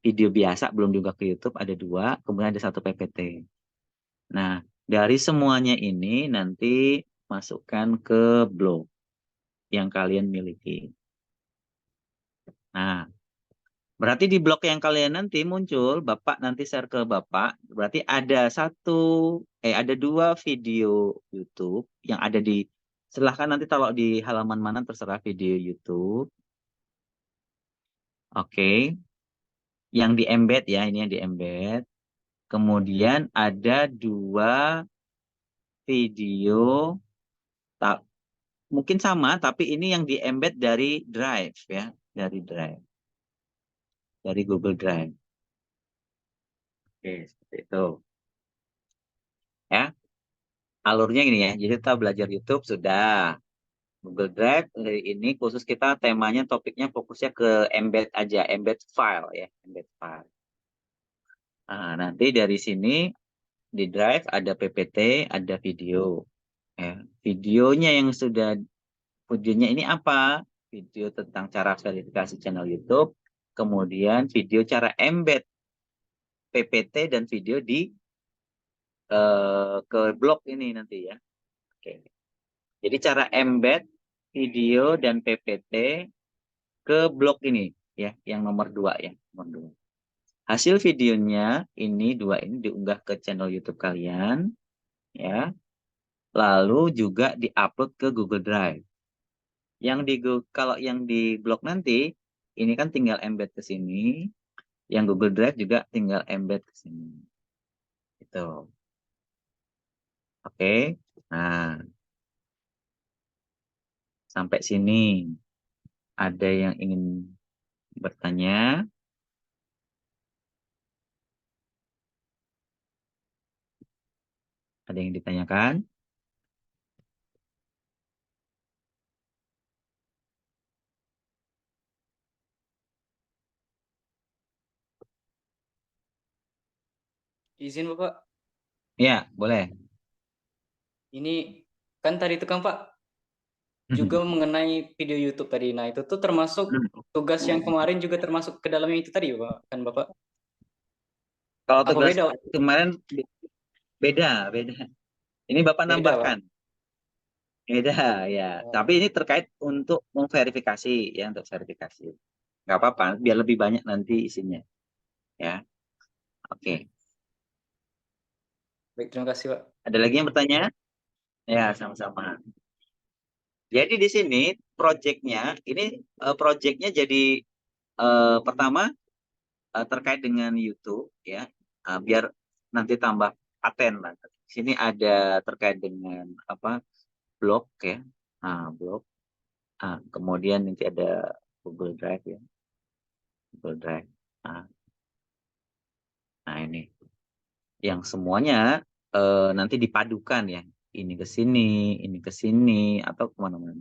video biasa belum diunggah ke YouTube ada dua, kemudian ada satu PPT. Nah, dari semuanya ini nanti masukkan ke blog yang kalian miliki. Nah, berarti di blog yang kalian nanti muncul, Bapak nanti share ke Bapak, berarti ada dua video YouTube yang ada di, silahkan nanti taruh di halaman mana terserah video YouTube. Oke, yang di embed ya, ini yang di embed. Kemudian ada dua video, mungkin sama, tapi ini yang di embed dari Drive ya, dari Drive, dari Google Drive. Oke, seperti itu. Ya, alurnya gini ya. Jadi kita belajar YouTube sudah. Google Drive ini khusus kita temanya topiknya fokusnya ke embed aja, embed file ya, embed file. Nah, nanti dari sini di Drive ada PPT, ada video. Ya, videonya ini apa? Video tentang cara verifikasi channel YouTube, kemudian video cara embed PPT dan video ke blog ini nanti ya. Oke. Jadi cara embed video dan PPT ke blog ini ya, yang nomor 2 ya, nomor 2. Hasil videonya dua ini diunggah ke channel YouTube kalian ya. Lalu juga diupload ke Google Drive. Kalau yang di blog nanti ini kan tinggal embed ke sini, Yang Google Drive juga tinggal embed ke sini. Itu. Oke. Nah, sampai sini ada yang ingin bertanya? Ada yang ditanyakan? Izin Bapak, Ya, boleh. ini kan tadi itu kan Pak juga mengenai video YouTube tadi. Nah itu tuh termasuk tugas yang kemarin juga termasuk ke dalamnya itu tadi Pak, kan Bapak? Kalau Apa tugas beda Pak? kemarin beda. Ini Bapak Beda Pak? nambahkan. Beda, ya. Oh, Tapi ini terkait untuk memverifikasi, ya, untuk verifikasi. Nggak apa-apa, biar lebih banyak nanti isinya. Ya, oke. baik, terima kasih Pak. Ada lagi yang bertanya? Ya, sama-sama. Jadi di sini proyeknya, jadi pertama terkait dengan YouTube, ya, biar nanti tambah paten lah. Di sini ada terkait dengan apa blog, ya, blog. Kemudian nanti ada Google Drive, ya, Google Drive. Nah ini yang semuanya nanti dipadukan, ya, ini ke sini atau kemana-mana.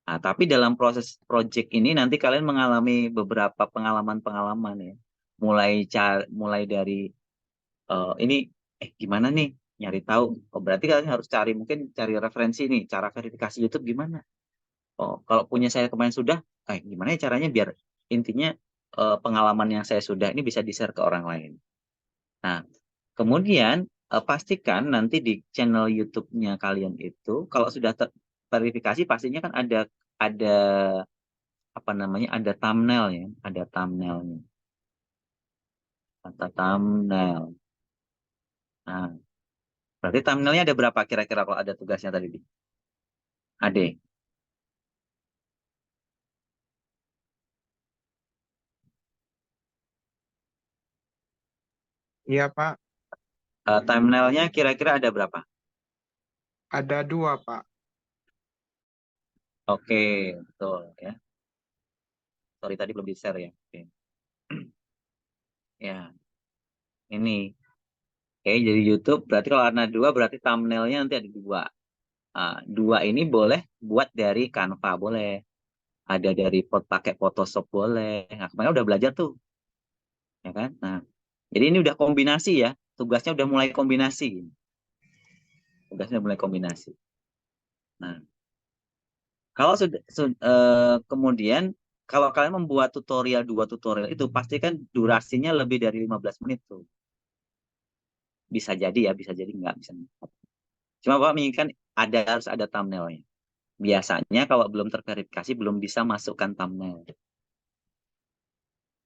Nah, tapi dalam proses project ini nanti kalian mengalami beberapa pengalaman-pengalaman, ya. Mulai dari ini gimana nih nyari tahu. Oh, berarti kalian harus mungkin cari referensi nih, cara verifikasi YouTube gimana. Oh, kalau punya saya kemarin sudah, gimana ya caranya biar intinya pengalaman yang saya sudah ini bisa di-share ke orang lain. Nah, kemudian pastikan nanti di channel YouTube-nya kalian itu kalau sudah terverifikasi pastinya kan ada apa namanya, ada thumbnailnya, ada thumbnailnya, ada thumbnail. Nah, berarti thumbnailnya ada berapa kira-kira kalau ada tugasnya tadi? Ade. Iya, Pak. Thumbnailnya kira-kira ada berapa? Ada 2, Pak. Oke, betul, ya. Sorry tadi belum di-share, ya. Oke. Ya, ini. Oke, jadi YouTube berarti kalau ada 2 berarti thumbnailnya nanti ada 2. 2 ini boleh buat dari Canva, boleh. Ada dari pakai Photoshop, boleh. Nah, kemarin udah belajar tuh, ya kan? Nah, jadi ini udah kombinasi, ya. Tugasnya udah mulai kombinasi. Tugasnya mulai kombinasi. Nah, kalau kemudian kalau kalian membuat 2 tutorial itu pastikan durasinya lebih dari 15 menit tuh. Bisa jadi, ya, bisa jadi nggak bisa. Cuma Bapak menginginkan harus ada thumbnailnya. Biasanya kalau belum terverifikasi belum bisa masukkan thumbnail.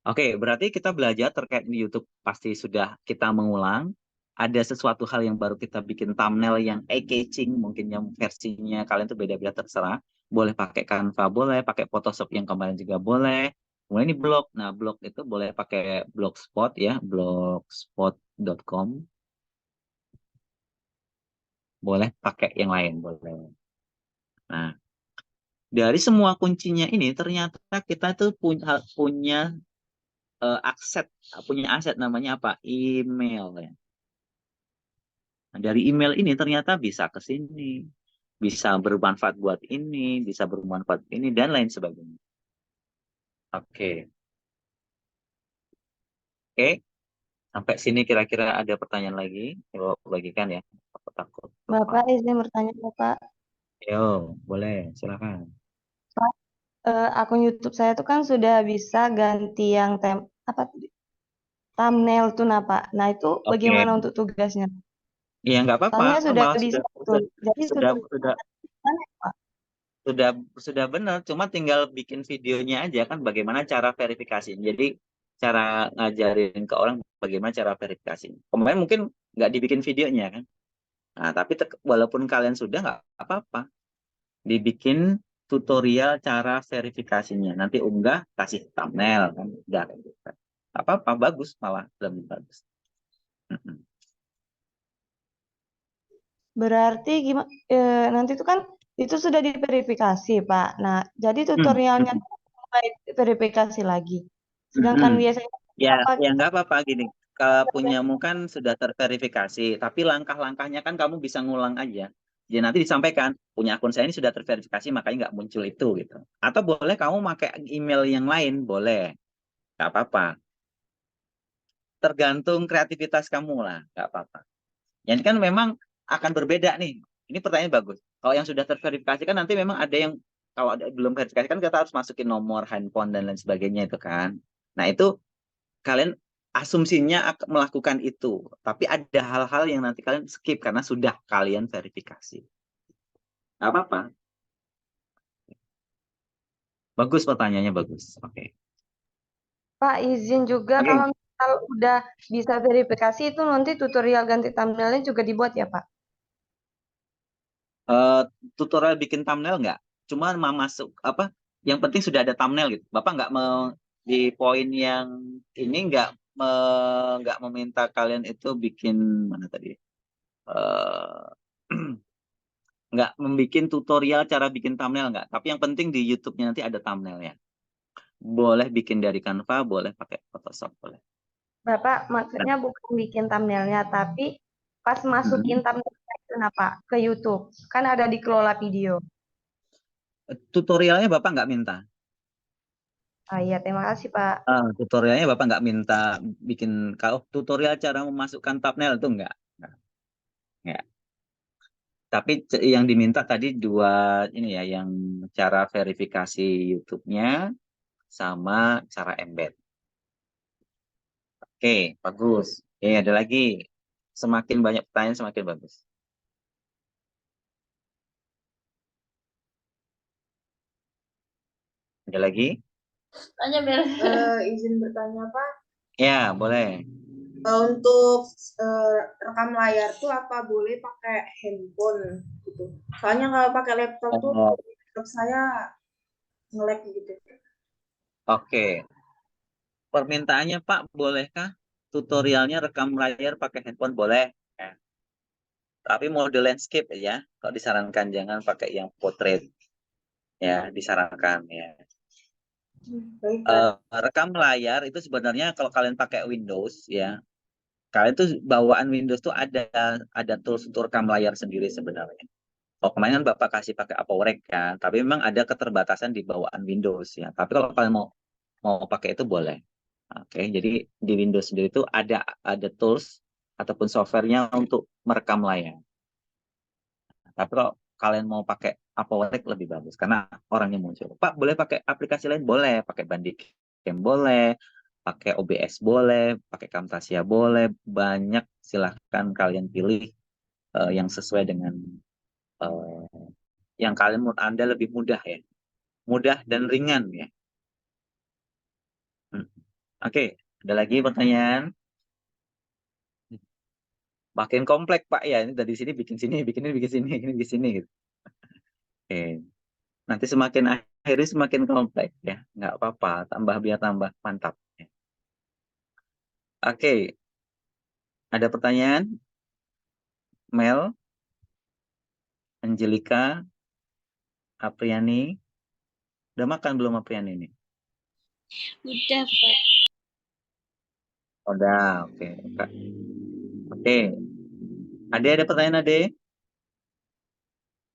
Oke, berarti kita belajar terkait di YouTube pasti sudah kita mengulang. Ada sesuatu hal yang baru kita bikin thumbnail yang eye-catching, mungkin yang versinya kalian tuh beda-beda terserah. Boleh pakai Canva, boleh pakai Photoshop yang kemarin juga boleh. Kemudian ini blog. Nah, blog itu boleh pakai Blogspot, ya, blogspot.com. Boleh pakai yang lain, boleh. Nah, dari semua kuncinya ini ternyata kita tuh punya aset namanya apa? Email, ya. Nah, dari email ini ternyata bisa ke sini, bisa bermanfaat buat ini, bisa bermanfaat ini dan lain sebagainya. Oke. Oke, sampai sini kira-kira ada pertanyaan lagi? Coba bagikan, ya. Aku takut lupa. Bapak izin bertanya, Bapak. Yo, boleh, silakan. Akun YouTube saya tuh kan sudah bisa ganti yang thumbnail tuh, nah, Pak. Nah, itu Oke. bagaimana untuk tugasnya? Iya, nggak apa-apa. Soalnya sudah Malah bisa sudah tuh. Jadi sudah sudah sudah gimana, Pak? sudah benar, cuma tinggal bikin videonya aja kan bagaimana cara verifikasi. Jadi cara ngajarin ke orang bagaimana cara verifikasi. Kemarin mungkin nggak dibikin videonya kan. Nah, tapi walaupun kalian sudah nggak apa-apa, dibikin tutorial cara verifikasinya. Nanti unggah kasih thumbnail kan, udah. apa-apa, bagus malah lebih bagus. Mm-mm. Berarti gimana? Nanti itu kan itu sudah diverifikasi, Pak. Nah, jadi tutorialnya Mm-mm. mulai verifikasi lagi. Sedangkan Mm-mm. biasanya Ya, apa? ya nggak apa-apa gini. Punyamu kan sudah terverifikasi, tapi langkah-langkahnya kan kamu bisa ngulang aja. Jadi nanti disampaikan, punya akun saya ini sudah terverifikasi, makanya nggak muncul itu gitu. Atau boleh kamu pakai email yang lain, boleh. Nggak apa-apa. Tergantung kreativitas kamu lah, nggak apa-apa. Yang kan memang akan berbeda nih. Ini pertanyaan bagus. Kalau yang sudah terverifikasi kan nanti memang ada yang, kalau belum verifikasi kan kita harus masukin nomor handphone dan lain sebagainya itu kan. Nah itu kalian asumsinya melakukan itu, tapi ada hal-hal yang nanti kalian skip karena sudah kalian verifikasi. Nggak apa-apa. Bagus pertanyaannya, bagus. Oke. Pak, izin juga Oke. kalau udah bisa verifikasi itu nanti tutorial ganti thumbnailnya juga dibuat ya, Pak? Tutorial bikin thumbnail nggak? Cuma mau masuk apa? Yang penting sudah ada thumbnail gitu. Bapak nggak di poin yang ini nggak meminta kalian itu bikin mana tadi? Eh, nggak membikin tutorial cara bikin thumbnail nggak. Tapi yang penting di YouTube-nya nanti ada thumbnailnya. Boleh bikin dari Canva, boleh pakai Photoshop, boleh. Bapak Nah, maksudnya bukan bikin thumbnailnya, tapi pas masukin thumbnailnya itu kenapa ke YouTube? Kan ada di kelola video. tutorialnya Bapak nggak minta. Ah iya, terima kasih, Pak. Tutorialnya Bapak nggak minta bikin, kalau tutorial cara memasukkan thumbnail itu nggak. Nggak. Tapi yang diminta tadi dua ini ya, yang cara verifikasi YouTube-nya sama cara embed. Oke, bagus. Ada lagi. Semakin banyak pertanyaan semakin bagus. Ada lagi? Tanya biar. Izin bertanya, Pak. Ya, boleh. Untuk rekam layar tuh apa boleh pakai handphone gitu? Soalnya kalau pakai laptop tuh laptop saya nge-lag gitu. Oke. Permintaannya Pak, bolehkah tutorialnya rekam layar pakai handphone? Boleh. Ya. Tapi mode landscape ya, kalau disarankan jangan pakai yang portrait. Ya, disarankan ya. Baik, Pak. Rekam layar itu sebenarnya kalau kalian pakai Windows ya, kalian tuh bawaan Windows tuh ada tools untuk rekam layar sendiri sebenarnya. Oh, kemarin kan Bapak kasih pakai ApoRec kan, tapi memang ada keterbatasan di bawaan Windows ya. Tapi kalau kalian mau pakai itu boleh. Oke, jadi di Windows sendiri itu ada tools ataupun softwarenya untuk merekam layar. Tapi kalau kalian mau pakai ApoRec lebih bagus karena orangnya muncul. Pak, boleh pakai aplikasi lain? Boleh, pakai Bandicam boleh, pakai OBS boleh, pakai Camtasia boleh, banyak, silahkan kalian pilih yang sesuai dengan yang kalian menurut Anda lebih mudah ya. Mudah dan ringan ya. Oke, ada lagi pertanyaan? Makin kompleks Pak ya, ini dari sini bikin sini, bikin ini, bikin sini, bikin sini gitu. Oke. Nanti semakin akhirnya semakin kompleks ya. Nggak apa-apa, biar tambah mantap. Ya. Oke, ada pertanyaan? Mel, Angelika, Apriani, udah makan belum Apriani ini? Udah, Pak. Udah, oke. Oke. Ade, ada pertanyaan Ade?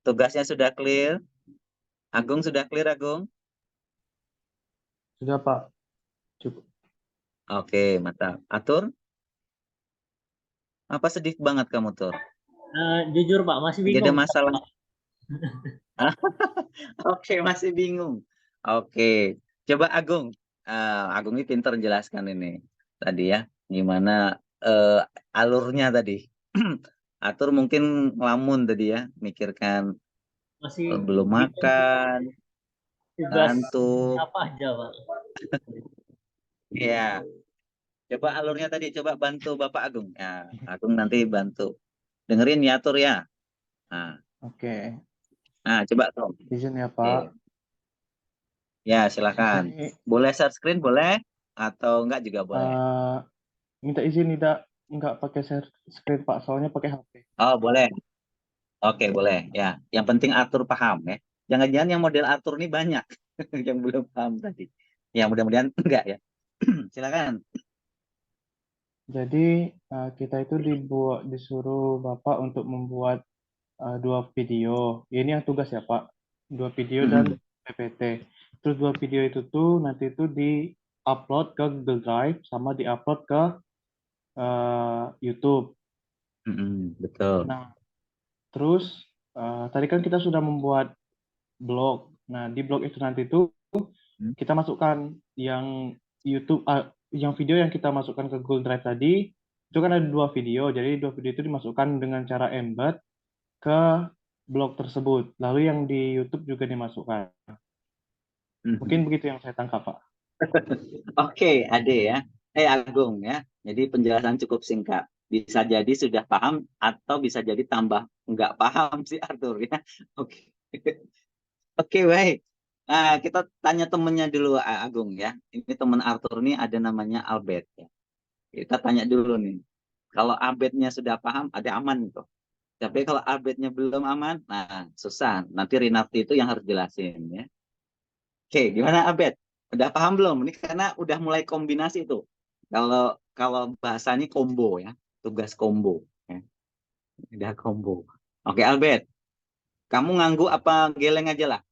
Tugasnya sudah clear? Agung sudah clear, Agung? Sudah, Pak. Cukup. Oke, mantap. Atur? Apa sedih banget kamu tuh? Jujur Pak, masih Tidak ada bingung. masalah. Oke, masih bingung. Oke, coba Agung. Agung ini pintar menjelaskan ini tadi ya, gimana alurnya tadi. Atur mungkin ngelamun tadi ya, mikirkan Masih belum makan, tugas ngantuk. apa aja Pak? Ya, coba alurnya tadi, coba bantu Bapak Agung. Ya, Agung nanti bantu. Dengerin ya, Atur ya. Oke. Nah, coba Tom. Izin ya, Oke. Pak. Ya, silakan. Ini Boleh share screen, boleh? atau enggak juga boleh? Eh, minta izin nggak pakai share screen Pak, soalnya pakai HP. Oh, boleh. Oke, boleh. Ya, yang penting Arthur paham ya. Jangan-jangan yang model Arthur ini banyak yang belum paham tadi. Ya, mudah-mudahan enggak ya. Silakan. Jadi kita itu disuruh Bapak untuk membuat 2 video. Ini yang tugas ya Pak. 2 video dan PPT. Terus 2 video itu tuh nanti itu di-upload ke Google Drive sama di-upload ke YouTube. Betul. Nah, terus tadi kan kita sudah membuat blog. Nah, di blog itu nanti itu kita masukkan yang YouTube, yang video yang kita masukkan ke Google Drive tadi, itu kan ada 2 video. Jadi 2 video itu dimasukkan dengan cara embed ke blog tersebut. Lalu yang di YouTube juga dimasukkan. Mungkin begitu yang saya tangkap, Pak. Oke, Ade ya. Agung ya. Jadi penjelasan cukup singkat. Bisa jadi sudah paham atau bisa jadi tambah nggak paham sih Arthur ya. Oke. Oke, baik. Nah, kita tanya temennya dulu Agung ya. Ini teman Arthur nih ada namanya Albert ya. Kita tanya dulu nih. Kalau Albert-nya sudah paham, ada aman tuh. Tapi kalau Albert-nya belum aman, nah susah. Nanti Rinarti itu yang harus jelasin ya. Oke, gimana Albert? Udah paham belum? Ini karena udah mulai kombinasi tuh. Kalau bahasanya combo ya, tugas combo. Ya. Udah combo. Oke Albert, kamu ngangguk apa geleng aja lah?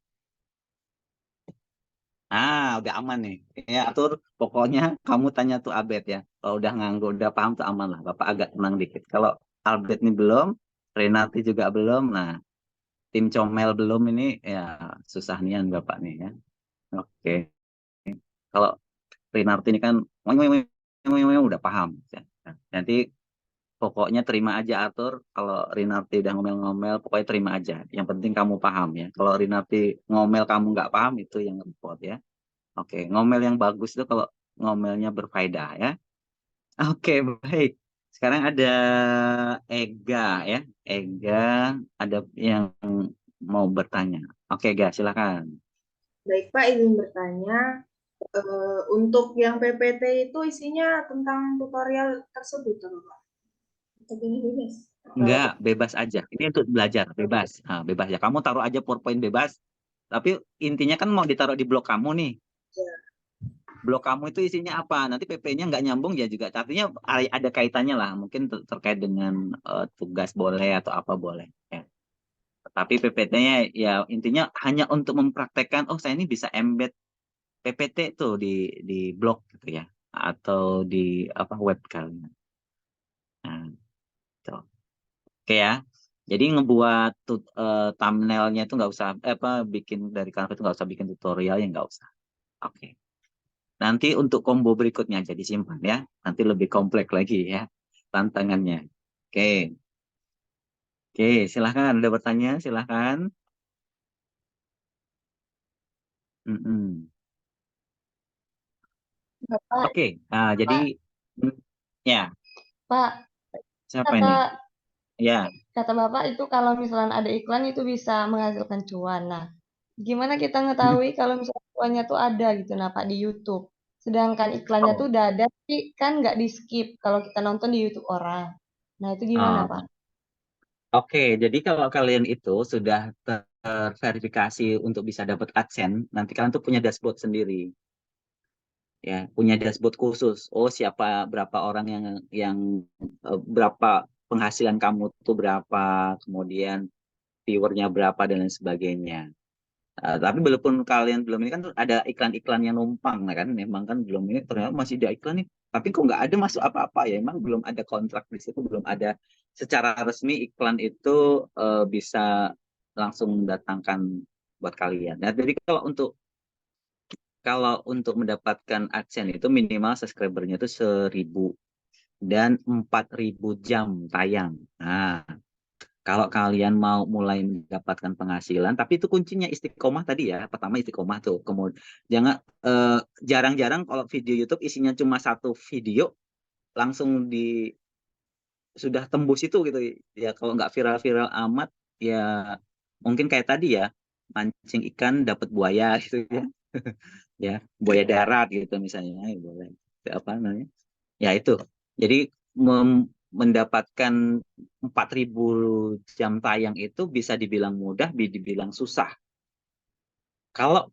Udah aman nih. Ya, atur pokoknya kamu tanya tuh Albert ya. Kalau udah ngangguk, udah paham tuh aman lah. Bapak agak tenang dikit. Kalau Albert nih belum, Renati juga belum. Nah, tim Comel belum ini ya susah nian Bapak nih ya. Oke. Kalau Renati ini kan udah paham. Nanti pokoknya terima aja Arthur. Kalau Rinarti udah ngomel-ngomel, pokoknya terima aja. Yang penting kamu paham ya. Kalau Rinarti ngomel kamu nggak paham, itu yang repot ya. Oke, ngomel yang bagus itu kalau ngomelnya berfaedah ya. Oke, baik. Sekarang ada Ega ya. Ega ada yang mau bertanya. Oke, Ega, silakan. Baik Pak, izin bertanya. Untuk yang PPT itu isinya tentang tutorial tersebut, Pak? Atau ini bebas? Enggak, bebas aja. Ini untuk belajar, bebas. Bebas ya. Kamu taruh aja PowerPoint bebas. Tapi intinya kan mau ditaruh di blog kamu nih. Ya. Blog kamu itu isinya apa? Nanti PP-nya nggak nyambung ya juga. Artinya ada kaitannya lah. Mungkin terkait dengan tugas boleh atau apa boleh. Ya. Tapi PPT-nya ya intinya hanya untuk mempraktekkan, oh saya ini bisa embed PPT tuh di blog gitu ya. Atau di web kalian. Nah, tuh. Oke ya. Jadi ngebuat thumbnailnya itu nggak usah bikin dari Canva itu nggak usah bikin tutorial ya nggak usah. Oke. Nanti untuk combo berikutnya aja disimpan ya. Nanti lebih kompleks lagi ya tantangannya. Oke. Oke, silahkan. Ada bertanya? Silahkan. Bapak, Oke. Nah, jadi ya. Pak, Siapa ini? Ya. kata Bapak itu kalau misalnya ada iklan itu bisa menghasilkan cuan. Nah, gimana kita ngetahui kalau misalnya cuannya tuh ada gitu, nah Pak, di YouTube. Sedangkan iklannya tuh udah ada, tapi kan nggak di skip kalau kita nonton di YouTube orang. Nah, itu gimana Pak? Oke, jadi kalau kalian itu sudah terverifikasi untuk bisa dapat AdSense, nanti kalian tuh punya dashboard sendiri. Ya, punya dashboard khusus. Oh, berapa orang yang berapa penghasilan kamu tuh berapa, kemudian viewernya berapa dan lain sebagainya. Tapi walaupun kalian belum ini kan ada iklan-iklan yang numpang kan, memang kan belum ini ternyata masih ada iklan nih. Tapi kok nggak ada masuk apa-apa ya, emang belum ada kontrak di situ, belum ada secara resmi iklan itu bisa langsung mendatangkan buat kalian. Nah, jadi kalau untuk mendapatkan AdSense itu minimal subscribernya itu 1.000 dan 4.000 jam tayang. Nah, kalau kalian mau mulai mendapatkan penghasilan, tapi itu kuncinya istiqomah tadi ya. Pertama istiqomah tuh. Kemudian jarang-jarang kalau video YouTube isinya cuma satu video langsung sudah tembus itu gitu ya. Kalau nggak viral-viral amat ya mungkin kayak tadi ya, mancing ikan dapat buaya gitu ya. ya, buaya darat gitu misalnya, ya boleh. Apa namanya? Ya itu. Jadi mendapatkan 4.000 jam tayang itu bisa dibilang mudah, dibilang susah. Kalau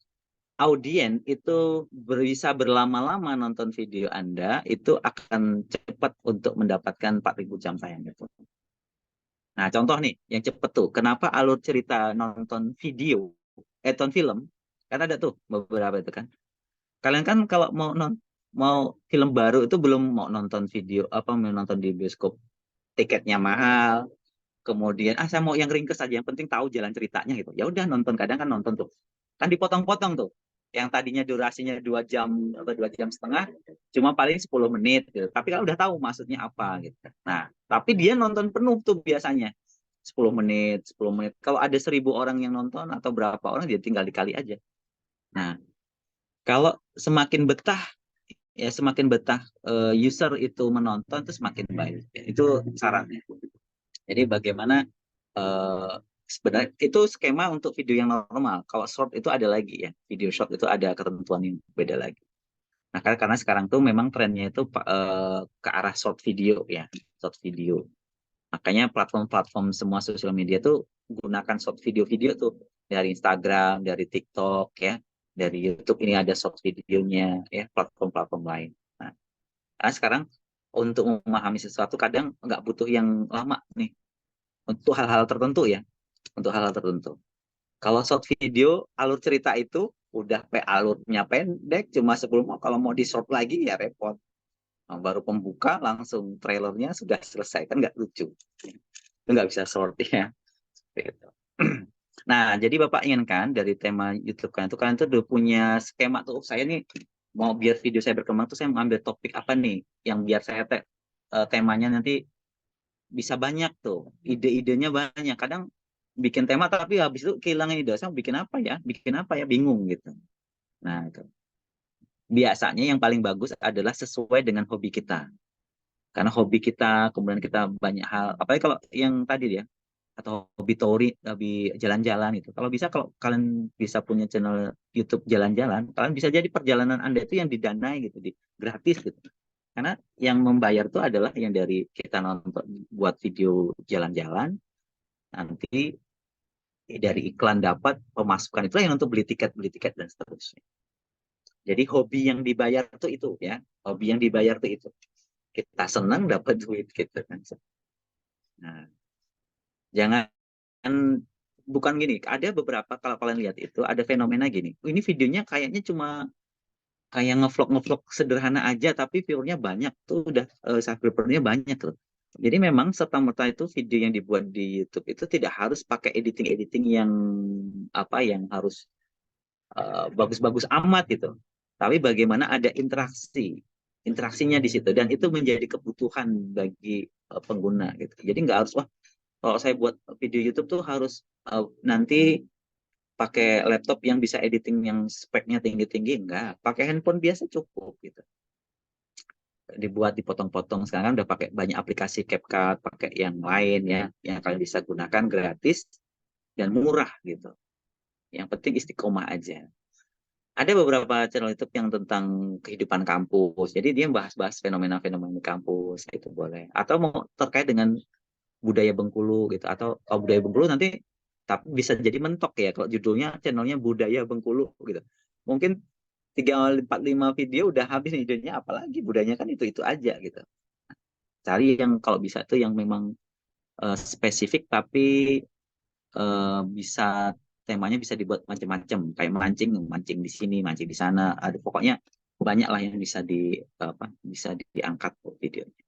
audien itu bisa berlama-lama nonton video Anda, itu akan cepat untuk mendapatkan 4.000 jam tayang itu. Nah, contoh nih, yang cepet tuh. Kenapa alur cerita nonton video, nonton film, kan ada tuh beberapa itu kan. Kalian kan kalau mau film baru itu belum mau nonton video, mau nonton di bioskop, tiketnya mahal, kemudian saya mau yang ringkes aja, yang penting tahu jalan ceritanya gitu. Ya udah nonton, kadang kan nonton tuh. Kan dipotong-potong tuh. Yang tadinya durasinya 2 jam atau 2,5 jam, cuma paling 10 menit gitu. Tapi kalau udah tahu maksudnya apa gitu. Nah, tapi dia nonton penuh tuh biasanya. 10 menit, 10 menit. Kalau ada 1.000 orang yang nonton atau berapa orang, dia tinggal dikali aja. Nah, kalau semakin betah, ya semakin betah user itu menonton, itu semakin baik. Itu syaratnya. Jadi bagaimana sebenarnya itu skema untuk video yang normal. Kalau short itu ada lagi ya, video short itu ada ketentuan yang beda lagi. Nah, karena sekarang tuh memang trennya itu ke arah short video ya, short video. Makanya platform-platform semua sosial media tuh gunakan short video-video tuh dari Instagram, dari TikTok ya, dari YouTube ini ada short videonya ya, platform-platform lain. Nah, karena sekarang untuk memahami sesuatu kadang nggak butuh yang lama nih, untuk hal-hal tertentu ya, untuk hal-hal tertentu. Kalau short video, alur cerita itu udah alurnya pendek, cuma sebelum kalau mau di short lagi ya repot. Nah, baru pembuka langsung trailernya sudah selesai, kan nggak lucu. Itu nggak bisa short ya. Gitu. Nah, jadi Bapak inginkan dari tema YouTube kan itu kalian tuh udah punya skema tuh, saya nih mau biar video saya berkembang tuh saya mau ambil topik apa nih yang biar saya temanya nanti bisa banyak tuh, ide-idenya banyak. Kadang bikin tema tapi habis itu kehilangan ide, saya bikin apa ya, bingung gitu. Nah, itu biasanya yang paling bagus adalah sesuai dengan hobi kita. Karena hobi kita, kemudian kita banyak hal, apalagi kalau yang tadi ya, atau hobi hobi jalan-jalan itu. Kalau kalian bisa punya channel YouTube jalan-jalan, kalian bisa jadi perjalanan Anda itu yang didanai gitu, gratis gitu. Karena yang membayar itu adalah yang dari kita nonton buat video jalan-jalan, nanti dari iklan dapat pemasukan, itu yang untuk beli tiket dan seterusnya. Jadi hobi yang dibayar itu ya, hobi yang dibayar itu kita senang dapat duit gitu kan. Nah, jangan, bukan gini, ada beberapa kalau kalian lihat itu ada fenomena gini, ini videonya kayaknya cuma kayak ngevlog sederhana aja tapi viewernya banyak tuh, udah subscribernya banyak tuh. Jadi memang serta-merta itu video yang dibuat di YouTube itu tidak harus pakai editing yang yang harus bagus-bagus amat gitu. Tapi bagaimana ada interaksinya di situ, dan itu menjadi kebutuhan bagi pengguna gitu. Jadi nggak harus kalau saya buat video YouTube tuh harus nanti pakai laptop yang bisa editing yang speknya tinggi-tinggi, enggak. Pakai handphone biasa cukup gitu. Dibuat dipotong-potong, sekarang udah pakai banyak aplikasi CapCut, pakai yang lain ya, yang kalian bisa gunakan gratis dan murah gitu. Yang penting istiqomah aja. Ada beberapa channel YouTube yang tentang kehidupan kampus. Jadi dia bahas-bahas fenomena-fenomena di kampus, itu boleh. Atau mau terkait dengan budaya Bengkulu gitu. Atau kalau budaya Bengkulu nanti tapi bisa jadi mentok ya kalau judulnya channelnya budaya Bengkulu gitu. Mungkin 3, 4, 5 video udah habis nih idenya, apalagi budayanya kan itu aja gitu. Cari yang kalau bisa tuh yang memang spesifik tapi bisa temanya bisa dibuat macam-macam, kayak mancing di sini, mancing di sana, ada pokoknya banyak lah yang bisa bisa diangkat videonya.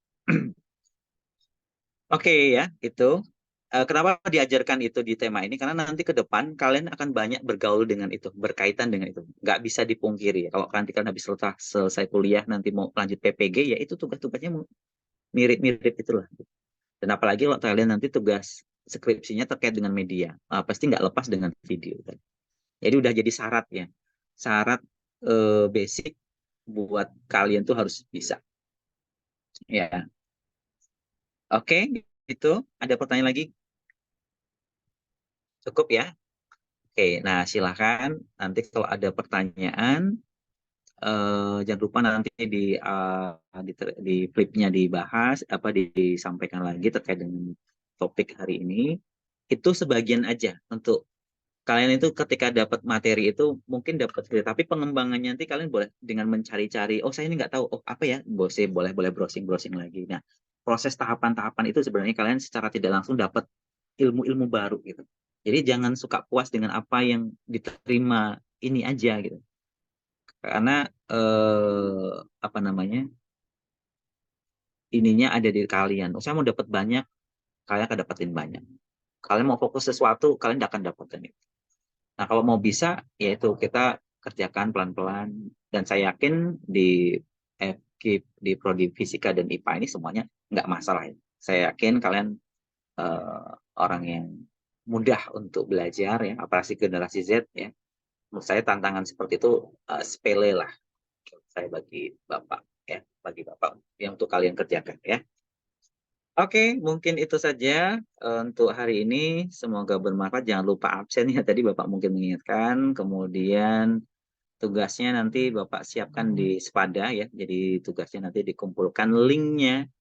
Oke ya, itu kenapa diajarkan itu di tema ini, karena nanti ke depan kalian akan banyak bergaul dengan itu, berkaitan dengan itu, nggak bisa dipungkiri. Kalau nanti kalian habis selesai kuliah nanti mau lanjut PPG ya itu tugas-tugasnya mirip-mirip itulah. Dan apalagi kalau kalian nanti tugas skripsinya terkait dengan media, pasti nggak lepas dengan video. Jadi udah jadi syarat basic buat kalian tuh harus bisa. Ya, oke, itu ada pertanyaan lagi? Cukup ya? Oke, nah silakan nanti kalau ada pertanyaan jangan lupa nanti di flipnya dibahas, disampaikan lagi terkait dengan topik hari ini. Itu sebagian aja untuk kalian itu ketika dapat materi itu mungkin dapat, tapi pengembangannya nanti kalian boleh dengan mencari-cari, oh saya ini nggak tahu, oh apa ya, boleh browsing lagi. Nah, proses tahapan-tahapan itu sebenarnya kalian secara tidak langsung dapat ilmu-ilmu baru gitu. Jadi jangan suka puas dengan apa yang diterima ini aja gitu. Karena apa namanya, ininya ada di kalian. Oh, saya mau dapat banyak, kalian akan dapetin banyak. Kalian mau fokus sesuatu, kalian tidak akan dapetin itu. Nah, kalau mau bisa, yaitu kita kerjakan pelan-pelan. Dan saya yakin di FKIP, di Prodi Fisika dan IPA ini semuanya nggak masalah. Ya. Saya yakin kalian orang yang mudah untuk belajar, ya, apalagi generasi Z. Ya. Menurut saya tantangan seperti itu sepele lah. Saya bagi Bapak, ya, bagi Bapak yang untuk kalian kerjakan, ya. Oke, mungkin itu saja untuk hari ini. Semoga bermanfaat. Jangan lupa absen ya. Tadi Bapak mungkin mengingatkan. Kemudian tugasnya nanti Bapak siapkan di Spada ya. Jadi tugasnya nanti dikumpulkan linknya.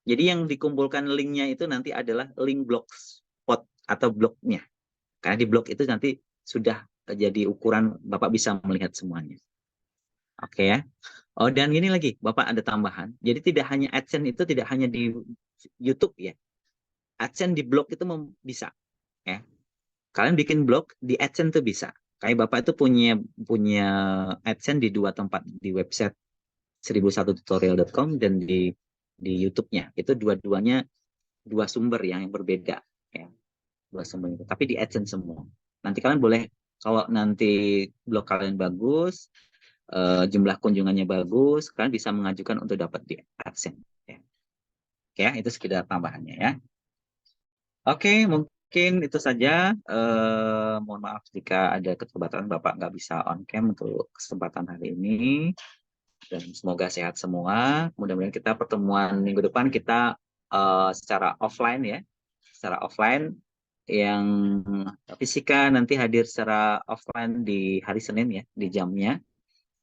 Jadi yang dikumpulkan linknya itu nanti adalah link blogspot atau blognya. Karena di blog itu nanti sudah jadi ukuran Bapak bisa melihat semuanya. Oke ya. Oh, dan gini lagi, Bapak ada tambahan. Jadi tidak hanya AdSense itu tidak hanya di YouTube ya. AdSense di blog itu bisa ya. Kalian bikin blog di AdSense tuh bisa. Kayak Bapak itu punya AdSense di 2 tempat, di website 1001tutorial.com dan di YouTube-nya. Itu dua-duanya 2 sumber yang berbeda ya. 2 sumber itu. Tapi di AdSense semua. Nanti kalian boleh, kalau nanti blog kalian bagus, jumlah kunjungannya bagus, kalian bisa mengajukan untuk dapat di AdSense. Ya. Oke, itu sekedar tambahannya ya. Oke, mungkin itu saja. Mohon maaf jika ada keterbatasan Bapak nggak bisa on cam untuk kesempatan hari ini. Dan semoga sehat semua. Mudah-mudahan kita pertemuan minggu depan kita secara offline ya. Secara offline, yang fisika nanti hadir secara offline di hari Senin ya, di jamnya.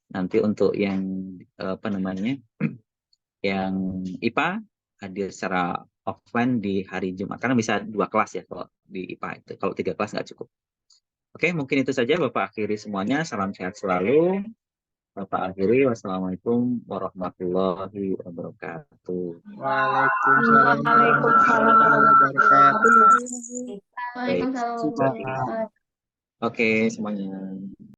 Nanti untuk yang yang IPA hadir secara offline di hari Jumat, karena bisa 2 kelas ya kalau di IPA itu, kalau 3 kelas nggak cukup. Oke, mungkin itu saja. Bapak akhiri semuanya. Salam sehat selalu. Bapak akhiri. Wassalamualaikum warahmatullahi wabarakatuh. Waalaikumsalam warahmatullahi wabarakatuh. Baik. Waalaikumsalam. Oke semuanya.